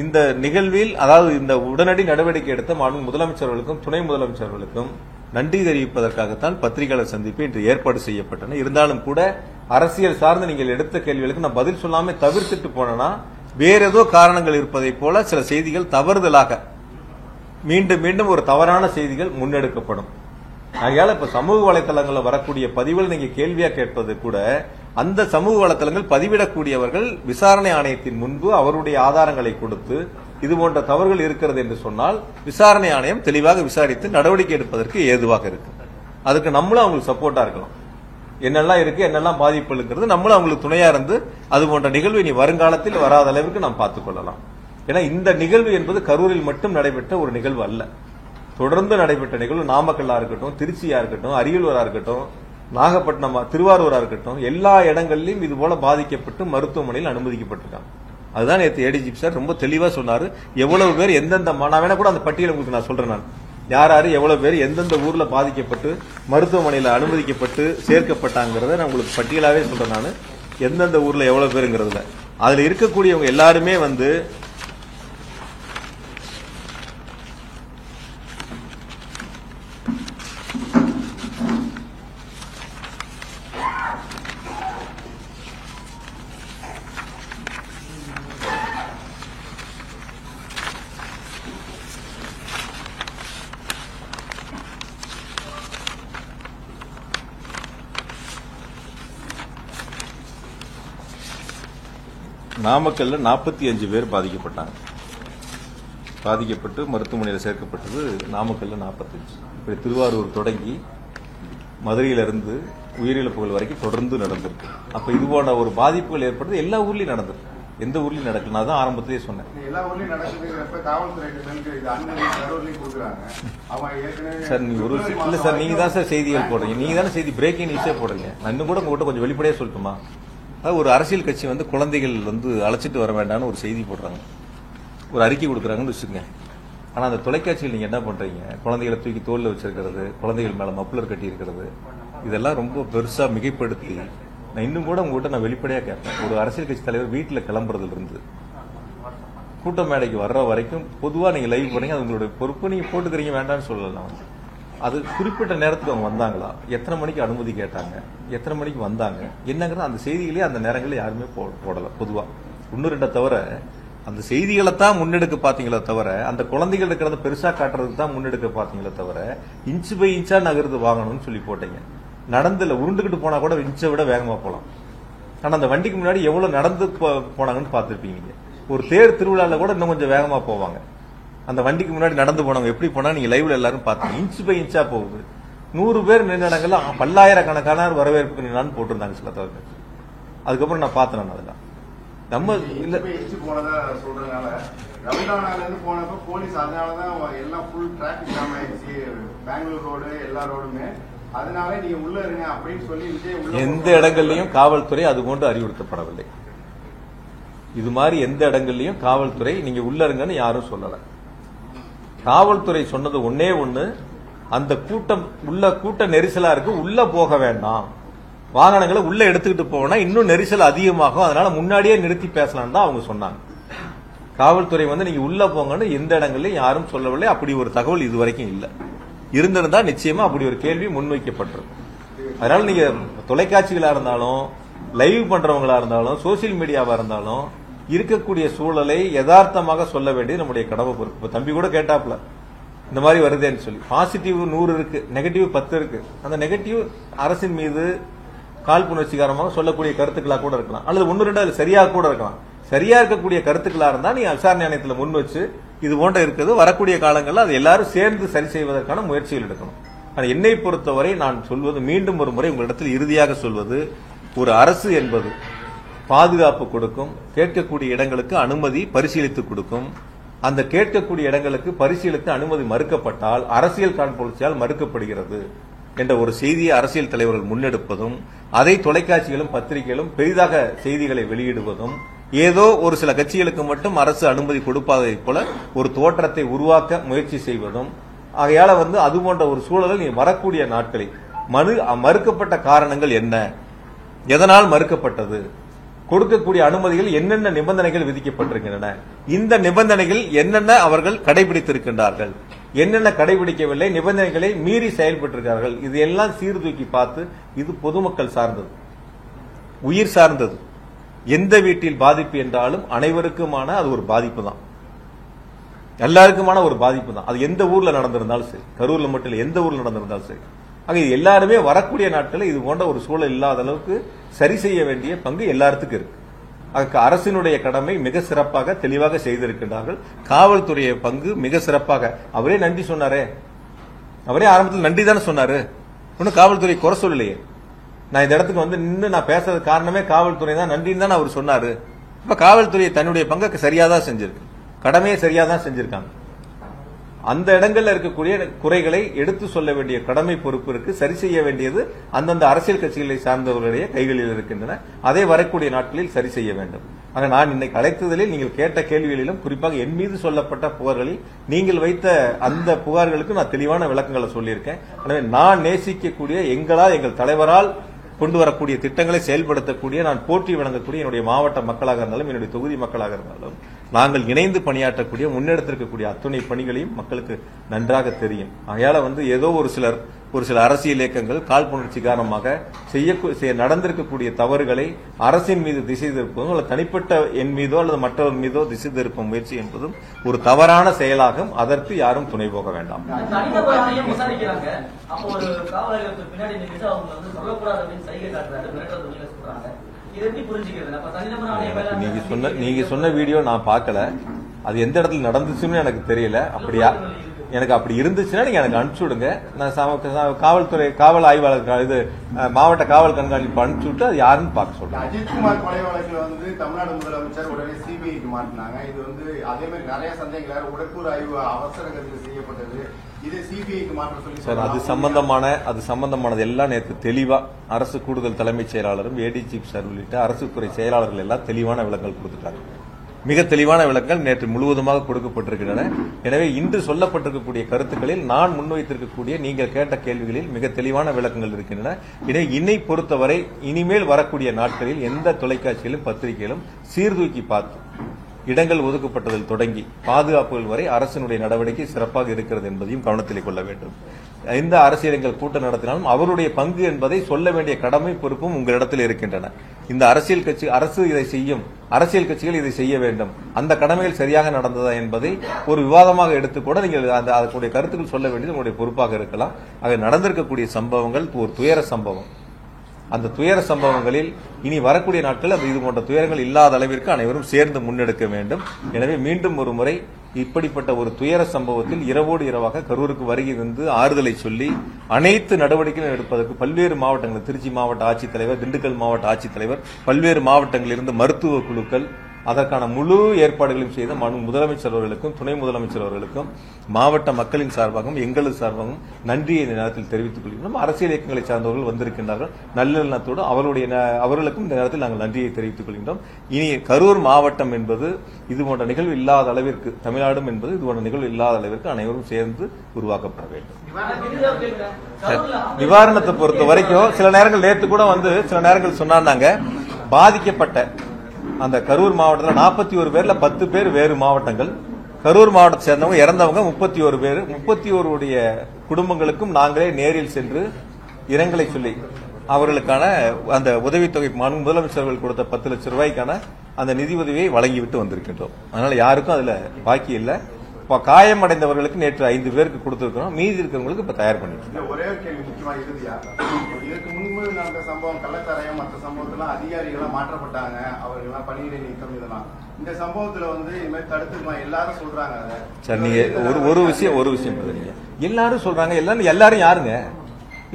இந்த நிகழ்வில், அதாவது இந்த உடனடி நடவடிக்கை எடுத்த மாண்பு முதலமைச்சர்களுக்கும் துணை முதலமைச்சர்களுக்கும் நன்றி தெரிவிப்பதற்காகத்தான் பத்திரிகையாளர் சந்திப்பு இன்று ஏற்பாடு செய்யப்பட்டன. இருந்தாலும் கூட அரசியல் சார்ந்து நீங்கள் எடுத்த கேள்விகளுக்கு நான் பதில் சொல்லாம தவிர்த்துட்டு போனா வேற ஏதோ காரணங்கள் இருப்பதை போல சில செய்திகள் தவறுதலாக மீண்டும் மீண்டும் ஒரு தவறான செய்திகள் முன்னெடுக்கப்படும். ஆகையால இப்ப சமூக வலைதளங்களில் வரக்கூடிய பதிவுகள் நீங்க கேள்வியா கேட்பது கூட, அந்த சமூக வலைதளங்கள் பதிவிடக்கூடியவர்கள் விசாரணை ஆணையத்தின் முன்பு அவருடைய ஆதாரங்களை கொடுத்து இது போன்ற தவறுகள் இருக்கிறது என்று சொன்னால் விசாரணை ஆணையம் தெளிவாக விசாரித்து நடவடிக்கை எடுப்பதற்கு ஏதுவாக இருக்கு. அதுக்கு நம்மளும் அவங்களுக்கு சப்போர்ட்டா இருக்கலாம். என்னெல்லாம் இருக்கு, என்னெல்லாம் பாதிப்பு இருக்கிறது, நம்மளும் அவங்களுக்கு துணையா இருந்து அது போன்ற நிகழ்வு இனி வருங்காலத்தில் வராத அளவுக்கு நாம் பார்த்துக் கொள்ளலாம். ஏன்னா இந்த நிகழ்வு என்பது கரூரில் மட்டும் நடைபெற்ற ஒரு நிகழ்வு அல்ல. தொடர்ந்து நடைபெற்ற நிகழ்வு நாமக்கல்லா இருக்கட்டும், திருச்சியா இருக்கட்டும், அரியலூரா இருக்கட்டும், நாகப்பட்டினம், திருவாரூரா இருக்கட்டும், எல்லா இடங்களிலும் இது போல பாதிக்கப்பட்டு மருத்துவமனையில் அனுமதிக்கப்பட்டிருக்காங்க. அதுதான் நேற்று ஏடிஜிபி சார் ரொம்ப தெளிவா சொன்னாரு. எவ்வளவு பேர் எந்தெந்த, நான் வேணா கூட அந்த பட்டியலை உங்களுக்கு நான் சொல்றேன். நான் யார் எவ்வளவு பேர் எந்தெந்த ஊர்ல பாதிக்கப்பட்டு மருத்துவமனையில் அனுமதிக்கப்பட்டு சேர்க்கப்பட்டாங்கிறத நான் உங்களுக்கு பட்டியலாவே சொல்றேன். நான் எந்தெந்த ஊர்ல எவ்வளவு பேருங்கிறதுல அதுல இருக்கக்கூடியவங்க எல்லாருமே நாமக்கல்ல 45 பேர் பாதிக்கப்பட்டு மருத்துவமனையில் சேர்க்கப்பட்டது. நாமக்கல்ல 45. இப்படி திருவாரூர் தொடங்கி மதுரையிலிருந்து உயிரிழப்புகள் வரைக்கும் தொடர்ந்து நடந்திருக்கு. அப்ப இது போன்ற ஒரு பாதிப்புகள் ஏற்படுறது எல்லா ஊர்லயும் நடந்திருக்கு. எந்த ஊர்லயும் நடக்கல. நான் தான் ஆரம்பத்திலேயே சொன்னேன். எல்லா ஊர்லயும் நடக்குதுங்கிறப்ப காவல்துறை இது அனுமதி கடவுளையும் கொடுக்குறாங்க. அவங்க ஏற்கனவே சார் நீங்க ஒரு இல்ல சார், நீங்க தான் சார் செய்திகள் போடுறீங்க. நீங்க தானே செய்தி பிரேக்கிங் நியூஸே போடுறீங்க. நான் இன்னும் கூட உங்ககிட்ட கொஞ்சம் வெளிப்படையா சொல்லட்டுமா? அதாவது ஒரு அரசியல் கட்சி வந்து குழந்தைகள் வந்து அழைச்சிட்டு வர வேண்டாம்னு ஒரு செய்தி போடுறாங்க, ஒரு அறிக்கை கொடுக்குறாங்கன்னு வச்சுக்கோங்க. ஆனா அந்த தொலைக்காட்சியில் நீங்க என்ன பண்றீங்க? குழந்தைகளை தூக்கி தோல்ல வச்சிருக்கிறது, குழந்தைகள் மேல மப்ளர் கட்டி இருக்கிறது, இதெல்லாம் ரொம்ப பெருசா மிகைப்படுத்தி நான் இன்னும் கூட உங்ககிட்ட நான் வெளிப்படையா கேட்பேன். ஒரு அரசியல் கட்சி தலைவர் வீட்டுல கிளம்புறதுல இருந்து கூட்ட மேடைக்கு வர்ற வரைக்கும் பொதுவா நீங்க லைவ் பண்ணீங்க, அது உங்களுடைய பொறுப்பு. நீங்க போட்டுக்கிறீங்க, வேண்டாம்னு சொல்லலாம். அது குறிப்பிட்ட நேரத்துக்கு அவங்க வந்தாங்களா, எத்தனை மணிக்கு அனுமதி கேட்டாங்க, எத்தனை மணிக்கு வந்தாங்க, என்னங்கிறது அந்த செய்திகளே அந்த நேரங்களில் யாருமே போடல. பொதுவா ஒன்னு ரெண்ட தவிர அந்த செய்திகளை தான் முன்னெடுக்க பாத்தீங்களே தவிர, அந்த குழந்தைகள் இருக்கிறத பெருசா காட்டுறதுக்கு தான் முன்னெடுக்க பாத்தீங்களே தவிர, இன்ச்சு பை இன்ச்சா நகர்ந்து வாங்கணும்னு சொல்லி போட்டீங்க. நடந்துல உருண்டுகிட்டு போனா கூட இன்ச்சை விட வேகமா போலாம். ஆனா அந்த வண்டிக்கு முன்னாடி எவ்வளவு நடந்து போனாங்கன்னு பாத்துருப்பீங்க. ஒரு தேர் திருவிழால கூட இன்னும் கொஞ்சம் வேகமா போவாங்க. அந்த வண்டிக்கு முன்னாடி நடந்து போனவங்க எப்படி போனா நீங்க லைவ்ல எல்லாரும் பாத்தீங்க. இன்ச்சு பை இன்ச்சா போகுது. 100 பேர் நின்ற இடங்கள்ல பல்லாயிரக்கணக்கான வரவேற்புக்கு நின்னான்னு போட்டிருந்தாங்க சில தவிர. அதுக்கப்புறம் நான் பார்த்தேன். அதெல்லாம் நம்ம இல்ல போனதா சொல்றதுனால ரவுண்டானால இருந்து போனப்ப போலீஸ் அதனாலதான் எல்லாம் ஃபுல் டிராபிக் ஜாம் ஆயிடுச்சு. பெங்களூர் ரோடு எல்லா ரோடுமே. அதனால நீங்க உள்ள இருங்க அப்படின்னு சொல்லி எந்த இடங்கள்லயும் காவல்துறை அது போன்று அறிவுறுத்தப்படவில்லை. இது மாதிரி எந்த இடங்கள்லயும் காவல்துறை நீங்க உள்ள இருங்கன்னு யாரும் சொல்லல. காவல்துறை சொன்னது ஒன்னே ஒண்ணு, அந்த கூட்டம் உள்ள கூட்ட நெரிசலா இருக்கு, உள்ள போக வேண்டாம், வாகனங்களை உள்ள எடுத்துக்கிட்டு போனா இன்னும் நெரிசல் அதிகமாகும், அதனால முன்னாடியே நிறுத்தி பேசலாம் தான் அவங்க சொன்னாங்க. காவல்துறை வந்து நீங்க உள்ள போங்கன்னு எந்த இடங்கள்லயும் யாரும் சொல்லவில்லை. அப்படி ஒரு தகவல் இது வரைக்கும் இல்ல. இருந்திருந்தா நிச்சயமா அப்படி ஒரு கேள்வி முன்வைக்கப்பட்டிருக்கும். அதனால நீங்க தொலைக்காட்சிகளா இருந்தாலும், லைவ் பண்றவங்களா இருந்தாலும், சோசியல் மீடியாவா இருந்தாலும் இருக்கக்கூடிய சூழலை யதார்த்தமாக சொல்ல வேண்டியது நம்முடைய கடமை பொறுப்பு. இப்ப தம்பி கூட கேட்டாப்ல இந்த மாதிரி வருதேன்னு சொல்லி. பாசிட்டிவ் 100 இருக்கு, நெகட்டிவ் 10 இருக்கு. அந்த நெகட்டிவ் அரசின் மீது காழ்ப்புணர்ச்சிகரமாக சொல்லக்கூடிய கருத்துக்களா கூட இருக்கலாம், அல்லது 1-2 அது சரியாக கூட இருக்கலாம். சரியா இருக்கக்கூடிய கருத்துக்களா இருந்தா நீ விசாரணை ஆணையத்தில் முன் வச்சு இது போன்ற இருக்குது, வரக்கூடிய காலங்களில் அது எல்லாரும் சேர்ந்து சரி செய்வதற்கான முயற்சிகள் எடுக்கணும். ஆனால் என்னை பொறுத்தவரை நான் சொல்வது, மீண்டும் ஒரு முறை உங்களிடத்தில் இறுதியாக சொல்வது, ஒரு அரசு என்பது பாதுகாப்பு கொடுக்கும், கேட்கக்கூடிய இடங்களுக்கு அனுமதி பரிசீலித்து கொடுக்கும். அந்த கேட்கக்கூடிய இடங்களுக்கு பரிசீலித்து அனுமதி மறுக்கப்பட்டால் அரசியல் காழ்ப்புணர்ச்சியால் மறுக்கப்படுகிறது என்ற ஒரு செய்தியை அரசியல் தலைவர்கள் முன்னெடுப்பதும், அதை தொலைக்காட்சிகளும் பத்திரிகைகளும் பெரிதாக செய்திகளை வெளியிடுவதும், ஏதோ ஒரு சில கட்சிகளுக்கு மட்டும் அரசு அனுமதி கொடுப்பதை போல ஒரு தோற்றத்தை உருவாக்க முயற்சி செய்வதும், ஆகையால அது போன்ற ஒரு சூழலில் நீ வரக்கூடிய நாட்களில் மறுக்கப்பட்ட காரணங்கள் என்ன, எதனால் மறுக்கப்பட்டது, கொடுக்கக்கூடிய அனுமதிகள் என்னென்ன நிபந்தனைகள் விதிக்கப்பட்டிருக்கின்றன, இந்த நிபந்தனைகள் என்னென்ன அவர்கள் கடைபிடித்திருக்கின்றார்கள், என்னென்ன கடைபிடிக்கவில்லை, நிபந்தனைகளை மீறி செயல்பட்டிருக்கிறார்கள், இது எல்லாம் சீர்தூக்கி பார்த்து, இது பொதுமக்கள் சார்ந்தது, உயிர் சார்ந்தது. எந்த வீட்டில் பாதிப்பு என்றாலும் அனைவருக்குமான அது ஒரு பாதிப்பு தான், எல்லாருக்குமான ஒரு பாதிப்பு தான். அது எந்த ஊர்ல நடந்திருந்தாலும் சரி, கரூர்ல மட்டும் இல்லை, எந்த ஊர்ல நடந்திருந்தாலும் சரி. ஆக எல்லாருமே வரக்கூடிய நாட்களில் இது போன்ற ஒரு சூழல் இல்லாத அளவுக்கு சரி செய்ய வேண்டிய பங்கு எல்லாத்துக்கும் இருக்கு. அதுக்கு அரசினுடைய கடமை மிக சிறப்பாக தெளிவாக செய்திருக்கின்றார்கள். காவல்துறைய பங்கு மிக சிறப்பாக, அவரே நன்றி சொன்னாரே, அவரே ஆரம்பத்தில் நன்றி தானே சொன்னாரு, ஒன்னும் காவல்துறை குறை சொல்லலையே. நான் இந்த இடத்துக்கு நின்று நான் பேசுறது காரணமே காவல்துறை தான், நன்றின்னு தான் அவர் சொன்னாரு. இப்ப காவல்துறை தன்னுடைய பங்கை சரியாதான் செஞ்சிருக்கு, கடமையை சரியாதான் செஞ்சிருக்காங்க. அந்த இடங்கள்ல இருக்கக்கூடிய குறைகளை எடுத்து சொல்ல வேண்டிய கடமை பொறுப்பு இருக்கு, சரி செய்ய வேண்டியது அந்தந்த அரசியல் கட்சிகளை சார்ந்தவர்களுடைய கைகளில் இருக்கின்றன. அதை வரக்கூடிய நாட்களில் சரி செய்ய வேண்டும். ஆக நான் இன்னைக்கு அழைத்ததில் நீங்கள் கேட்ட கேள்விகளிலும், குறிப்பாக என் மீது சொல்லப்பட்ட புகார்களில் நீங்கள் வைத்த அந்த புகார்களுக்கு நான் தெளிவான விளக்கங்களை சொல்லியிருக்கேன். எனவே நான் நேசிக்கக்கூடிய, எங்களால், எங்கள் தலைவரால் கொண்டு வரக்கூடிய திட்டங்களை செயல்படுத்தக்கூடிய, நான் போற்றி வழங்கக்கூடிய என்னுடைய மாவட்ட மக்களாக இருந்தாலும், என்னுடைய தொகுதி மக்களாக இருந்தாலும், நாங்கள் இணைந்து பணியாற்றக்கூடிய, முன்னெடுத்திருக்கக்கூடிய அத்துணை பணிகளையும் மக்களுக்கு நன்றாக தெரியும். ஆகையால ஏதோ ஒரு சில அரசியல் இயக்கங்கள் காழ்ப்புணர்ச்சி காரணமாக நடந்திருக்கக்கூடிய தவறுகளை அரசின் மீது திசை திருப்பதும், அல்லது தனிப்பட்ட என் மீதோ அல்லது மற்றவர் மீதோ திசை திருப்பும் முயற்சி என்பதும் ஒரு தவறான செயலாகும். அதற்கு யாரும் துணை போக வேண்டாம். நீங்க சொன்ன வீடியோ நான் பார்க்கல, அது எந்த இடத்துல நடந்துச்சுன்னு எனக்கு தெரியல. அப்படியா எனக்கு அப்படி இருந்துச்சுன்னா நீங்க எனக்கு அனுப்பிச்சு விடுங்க. நான் காவல்துறை காவல் ஆய்வாளர் இது மாவட்ட காவல் கண்காணிப்பு அனுப்பிச்சு விட்டு அது யாருன்னு பார்க்க சொல்றேன். அஜித்குமார் கொலை வழக்குல தமிழ்நாடு முதலமைச்சர் உடனே சிபிஐக்கு மாற்றினாங்க. இது அதே மாதிரி நிறைய சந்தேகங்கள் உடற்கூறு ஆய்வு அவசர கதியில் செய்யப்பட்டது. இது சிபிஐக்கு மாற்ற சொல்லி சார் அது சம்பந்தமானது எல்லாம் நேற்று தெளிவா அரசு கூடுதல் தலைமைச் செயலாளரும் ஏடிஜி சார் உள்ளிட்ட அரசு துறை செயலாளர்கள் எல்லாம் தெளிவான விளக்கங்கள் கொடுத்துட்டாங்க. மிக தெளிவான விளக்கங்கள் நேற்று முழுவதுமாக கொடுக்கப்பட்டிருக்கின்றன. எனவே இன்று சொல்லப்பட்டிருக்கக்கூடிய கருத்துக்களில் நான் முன்வைத்திருக்கக்கூடிய நீங்கள் கேட்ட கேள்விகளில் மிக தெளிவான விளக்கங்கள் இருக்கின்றன. எனவே இன்னை பொறுத்தவரை இனிமேல் வரக்கூடிய நாட்களில் எந்த தொலைக்காட்சியிலும் பத்திரிகையிலும் சீர்தூக்கி பார்த்து இடங்கள் ஒதுக்கப்பட்டதில் தொடங்கி பாதுகாப்புகள் வரை அரசினுடைய நடவடிக்கை சிறப்பாக இருக்கிறது என்பதையும் கவனத்திலே கொள்ள வேண்டும். எந்த அரசியல் கூட்டம் நடத்தினாலும் அவருடைய பங்கு என்பதை சொல்ல வேண்டிய கடமை பொறுப்பும் உங்களிடத்தில் இருக்கின்றன. இந்த அரசியல் கட்சி அரசு இதை செய்யும், அரசியல் கட்சிகள் இதை செய்ய வேண்டும், அந்த கடமைகள் சரியாக நடந்ததா என்பதை ஒரு விவாதமாக எடுத்துக்கூட நீங்கள் அதற்குடைய கருத்துக்கள் சொல்ல வேண்டியது உங்களுடைய பொறுப்பாக இருக்கலாம். ஆக நடந்திருக்கக்கூடிய சம்பவங்கள் ஒரு துயர சம்பவம். அந்த துயர சம்பவங்களில் இனி வரக்கூடிய நாட்கள் அது இது போன்ற துயரங்கள் இல்லாத அளவிற்கு அனைவரும் சேர்ந்து முன்னெடுக்க வேண்டும். எனவே மீண்டும் ஒரு முறை இப்படிப்பட்ட ஒரு துயர சம்பவத்தில் இரவோடு இரவாக கரூருக்கு வருகை வந்து ஆறுதலை சொல்லி அனைத்து நடவடிக்கைகளும் எடுப்பதற்கு பல்வேறு மாவட்டங்கள், திருச்சி மாவட்ட ஆட்சித்தலைவர், திண்டுக்கல் மாவட்ட ஆட்சித்தலைவர், பல்வேறு மாவட்டங்களிலிருந்து மருத்துவ குழுக்கள் அதற்கான முழு ஏற்பாடுகளையும் செய்த முதலமைச்சர் அவர்களுக்கும் துணை முதலமைச்சர் அவர்களுக்கும் மாவட்ட மக்களின் சார்பாகவும் எங்களது சார்பாகவும் நன்றியை இந்த நேரத்தில் தெரிவித்துக் கொள்கிறோம். அரசியல் இயக்கங்களை சார்ந்தவர்கள் வந்திருக்கின்றார்கள். நல்லெண்ணத்தோடு அவர்களுக்கும் இந்த நேரத்தில் நாங்கள் நன்றியை தெரிவித்துக் கொள்கின்றோம். இனி கரூர் மாவட்டம் என்பது இது போன்ற நிகழ்வு இல்லாத அளவிற்கு, தமிழ்நாடும் என்பது இது போன்ற நிகழ்வு இல்லாத அளவிற்கு அனைவரும் சேர்ந்து உருவாக்கப்பட வேண்டும். நிவாரணத்தை பொறுத்த வரைக்கும் சில நேரங்கள் நேற்று கூட சில நேரங்கள் சொன்னாங்க, பாதிக்கப்பட்ட அந்த கரூர் மாவட்டத்தில் 41 பேர்ல 10 பேர் வேறு மாவட்டங்கள், கரூர் மாவட்டத்தை சேர்ந்தவங்க இறந்தவங்க 31 பேர். 31 குடும்பங்களுக்கும் நாங்களே நேரில் சென்று இரங்கலை சொல்லி அவர்களுக்கான அந்த உதவித்தொகை முதலமைச்சர்கள் கொடுத்த 10 லட்சம் ரூபாய்க்கான அந்த நிதி உதவியை வழங்கிவிட்டு வந்திருக்கின்றோம். அதனால யாருக்கும் அதுல பாக்கி இல்லை. இப்ப காயமடைந்தவர்களுக்கு நேற்று 5 பேருக்கு கொடுத்திருக்கிறோம். மீதி இருக்கிறவங்களுக்கு இப்ப தயார் பண்ணிட்டு ஒரே கேள்வி முக்கியமா இறுதியா, இதற்கு முன்பு நடந்த சம்பவம் கள்ளச்சாராயம் மற்ற சம்பவத்துல அதிகாரிகள் மாற்றப்பட்டாங்க, அவர்கள் பணியிடை நீக்கம் இதெல்லாம். இந்த சம்பவத்துல இது மாதிரி தடுத்துக்கலாம் எல்லாரும் சொல்றாங்க. சார் நீங்க ஒரு விஷயம் நீங்க எல்லாரும் சொல்றாங்க, எல்லாரும் யாருங்க?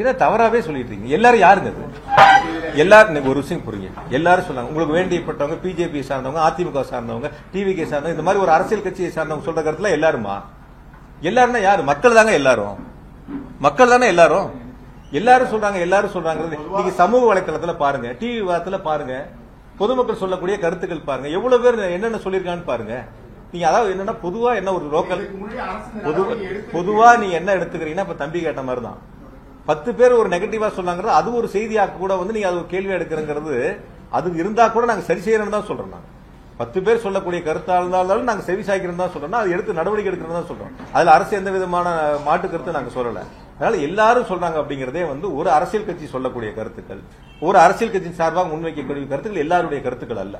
இதை தவறாவே சொல்லிட்டு இருக்கீங்க. எல்லாரும் யாருங்க? அது எல்லாரும் ஒரு விஷயம் புரியுங்க. எல்லாரும் சொல்றாங்க உங்களுக்கு வேண்டியப்பட்டவங்க, பிஜேபி சார்ந்தவங்க, அதிமுக சார்ந்தவங்க, டிவிகே சார்ந்தவங்க, இந்த மாதிரி ஒரு அரசியல் கட்சியை சார்ந்தவங்க சொல்ற கருத்துல எல்லாருமா? எல்லாருன்னா யாரு? மக்கள் தாங்க எல்லாரும். மக்கள் தானே எல்லாரும். எல்லாரும் சொல்றாங்க. நீங்க சமூக வலைத்தளத்துல பாருங்க, டிவி விவாதத்துல பாருங்க, பொதுமக்கள் சொல்லக்கூடிய கருத்துக்கள் பாருங்க, எவ்வளவு பேர் என்னென்ன சொல்லிருக்கான்னு பாருங்க. நீங்க அதாவது என்னன்னா பொதுவா என்ன ஒரு லோக்கல் பொதுவா நீங்க என்ன எடுத்துக்கிறீங்கன்னா இப்ப தம்பி கேட்ட மாதிரி தான் 10 பேர் ஒரு நெகட்டிவா சொன்னாங்கிறது அது ஒரு செய்தியாக கூட நீங்க அது ஒரு கேள்வி எடுக்கிறங்கிறது அது இருந்தா கூட நாங்க சரி செய்யறோம்னு தான் சொல்றோம். 10 பேர் சொல்லக்கூடிய கருத்தா இருந்தாலும் நாங்க செவி சாய்க்கிறோம் தான் சொல்றோம், அது எடுத்து நடவடிக்கை எடுக்கிறோம் தான் சொல்றோம். அதுல அரசு எந்த விதமான மாட்டு கருத்து நாங்க சொல்லல. அதனால எல்லாரும் சொல்றாங்க அப்படிங்கறதே ஒரு அரசியல் கட்சி சொல்லக்கூடிய கருத்துக்கள், ஒரு அரசியல் கட்சி சார்பாக முன்வைக்கக்கூடிய கருத்துக்கள் எல்லாருடைய கருத்துக்கள் அல்ல.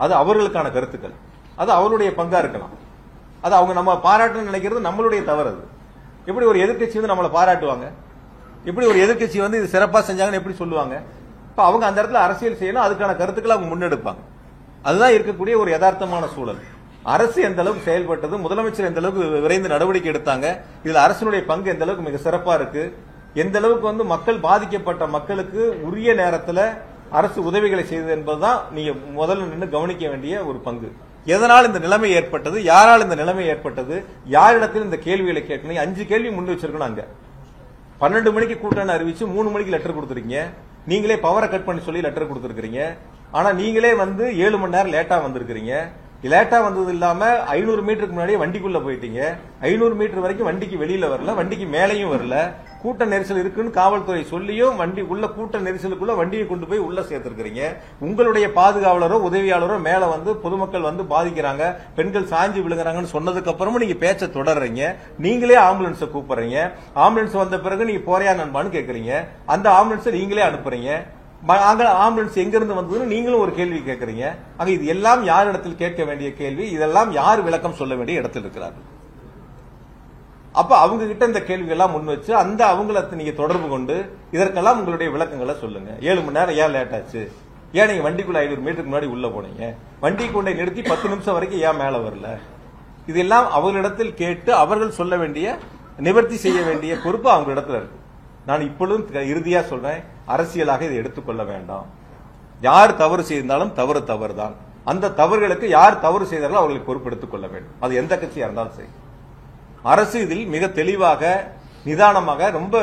அது அவர்களுக்கான கருத்துக்கள், அது அவருடைய பங்கா இருக்கலாம். அது அவங்க நம்ம பாராட்டணும்னு நினைக்கிறது நம்மளுடைய தவறு. அது எப்படி ஒரு எதிர்கட்சி நம்மளை பாராட்டுவாங்க? எப்படி ஒரு எதிர்கட்சி இது சிறப்பா செஞ்சாங்கன்னு எப்படி சொல்லுவாங்க? இப்ப அவங்க அந்த இடத்துல அரசியல் செய்யணும், அதுக்கான கருத்துக்களை அவங்க முன்னெடுப்பாங்க. அதுதான் இருக்கக்கூடிய ஒரு யதார்த்தமான சூழல். அரசு எந்த அளவுக்கு செயல்பட்டது, முதலமைச்சர் எந்த அளவுக்கு விரைந்து நடவடிக்கை எடுத்தாங்க, இதுல அரசினுடைய பங்கு எந்த அளவுக்கு மிக சிறப்பா இருக்கு, எந்த அளவுக்கு மக்கள் பாதிக்கப்பட்ட மக்களுக்கு உரிய நேரத்தில் அரசு உதவிகளை செய்தது என்பதுதான் நீங்க முதல்ல நின்று கவனிக்க வேண்டிய ஒரு பங்கு. எதனால் இந்த நிலைமை ஏற்பட்டது, யாரால் இந்த நிலைமை ஏற்பட்டது, யாரிடத்தில் இந்த கேள்விகளை கேட்கணும். 5 கேள்வி முன் வச்சிருக்கணும். அங்க 12 மணிக்கு கூட்டம் அறிவிச்சு 3 மணிக்கு லெட்டர் கொடுத்துருக்கீங்க. நீங்களே பவரை கட் பண்ணி சொல்லி லெட்டர் கொடுத்துருக்கீங்க. ஆனா நீங்களே 7 மணி நேரம் லேட்டா வந்திருக்கீங்க. லேட்டா வந்தது இல்லாம 500 மீட்டருக்கு முன்னாடியே வண்டிக்குள்ள போயிட்டீங்க. 500 மீட்டர் வரைக்கும் வண்டிக்கு வெளியில வரல, வண்டிக்கு மேலையும் வரல. கூட்ட நெரிசல் இருக்குன்னு காவல்துறை சொல்லியும் வண்டி உள்ள கூட்ட நெரிசலுக்குள்ள வண்டியை கொண்டு போய் உள்ள சேர்த்திருக்கிறீங்க. உங்களுடைய பாதுகாவலரோ உதவியாளரோ மேல பொதுமக்கள் பாதிக்கிறாங்க, பெண்கள் சாஞ்சி விழுங்குறாங்கன்னு சொன்னதுக்கு அப்புறமும் நீங்க பேச்ச தொடர்றீங்க. நீங்களே ஆம்புலன்ஸை கூப்பிடுறீங்க. ஆம்புலன்ஸ் வந்த பிறகு நீங்க போறியா நண்பான்னு கேக்குறீங்க. அந்த ஆம்புலன்ஸை நீங்களே அனுப்புறீங்க. ஆம்புலன்ஸ் எங்க இருந்து வந்ததுன்னு நீங்களும் ஒரு கேள்வி கேட்கறீங்க. ஆக இது எல்லாம் யார் இடத்தில் கேட்க வேண்டிய கேள்வி, இதெல்லாம் யார் விளக்கம் சொல்ல வேண்டிய இடத்தில் இருக்கிறார்கள். அப்ப அவங்க கிட்ட இந்த கேள்வி எல்லாம் முன் வச்சு அந்த அவங்களை நீங்க தொடர்பு கொண்டு இதற்கெல்லாம் உங்களுடைய விளக்கங்களை சொல்லுங்க. 7 மணி நேரம் ஏன் லேட் ஆச்சு, ஏன் நீங்க வண்டிக்குள்ள 500 மீட்டருக்கு முன்னாடி உள்ள போனீங்க, வண்டி கொண்டை நிறுத்தி 10 நிமிஷம் வரைக்கும் ஏன் மேல வரல, இதெல்லாம் அவர்களிடத்தில் கேட்டு அவர்கள் சொல்ல வேண்டிய நிவர்த்தி செய்ய வேண்டிய பொறுப்பு அவங்களிடத்துல இருக்கு. நான் இப்பொழுதும் இறுதியா சொல்றேன், அரசியலாக இதை எடுத்துக்கொள்ள வேண்டாம். யார் தவறு செய்தாலும் தவறு தான். அந்த தவறுகளுக்கு யார் தவறு செய்தார்களோ அவர்களுக்கு பொறுப்பெடுத்துக் கொள்ள வேண்டும். அது எந்த கட்சியா இருந்தாலும் சரி. அரசு இதில் மிக தெளிவாக, நிதானமாக, ரொம்ப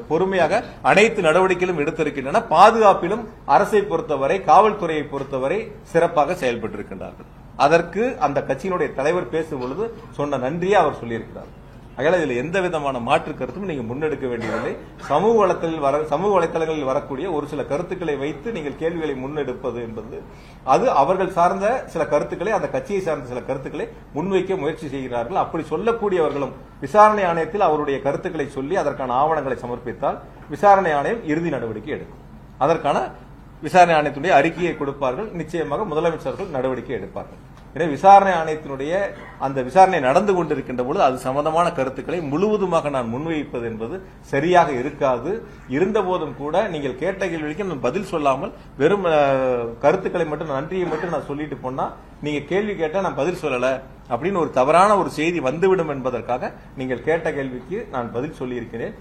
பொறுமையாக அனைத்து நடவடிக்கைகளும் எடுத்திருக்கின்றன. பாதுகாப்பிலும் அரசை பொறுத்தவரை, காவல்துறையை பொறுத்தவரை சிறப்பாக செயல்பட்டிருக்கின்றார்கள். அதற்கு அந்த கட்சியினுடைய தலைவர் பேசும் பொழுது சொன்ன நன்றியை அவர் சொல்லியிருக்கிறார். அதனால இதில் எந்த விதமான மாற்று கருத்தும் நீங்க முன்னெடுக்க வேண்டியதில்லை. சமூக வலைத்தளங்களில் வரக்கூடிய ஒரு சில கருத்துக்களை வைத்து நீங்கள் கேள்விகளை முன்னெடுப்பது என்பது அது அவர்கள் சார்ந்த சில கருத்துக்களை, அந்த கட்சியை சார்ந்த சில கருத்துக்களை முன்வைக்க முயற்சி செய்கிறார்கள். அப்படி சொல்லக்கூடியவர்களும் விசாரணை ஆணையத்தில் அவருடைய கருத்துக்களை சொல்லி அதற்கான ஆவணங்களை சமர்ப்பித்தால் விசாரணை ஆணையம் இறுதி நடவடிக்கை எடுக்கும். அதற்கான விசாரணை ஆணையத்துடைய அறிக்கையை கொடுப்பார்கள். நிச்சயமாக முதலமைச்சர்கள் நடவடிக்கை எடுப்பார்கள். எனவே விசாரணை ஆணையத்தினுடைய அந்த விசாரணை நடந்து கொண்டிருக்கின்ற பொழுது அது சம்பந்தமான கருத்துக்களை முழுவதுமாக நான் முன்வைப்பது என்பது சரியாக இருக்காது. இருந்த போதும் கூட நீங்கள் கேட்ட கேள்விக்கு நான் பதில் சொல்லாமல் வெறும் கருத்துக்களை மட்டும், நன்றியை மட்டும் நான் சொல்லிட்டு போனா, நீங்க கேள்வி கேட்டா நான் பதில் சொல்லல அப்படின்னு ஒரு தவறான ஒரு செய்தி வந்துவிடும் என்பதற்காக நீங்கள் கேட்ட கேள்விக்கு நான் பதில் சொல்லியிருக்கிறேன்.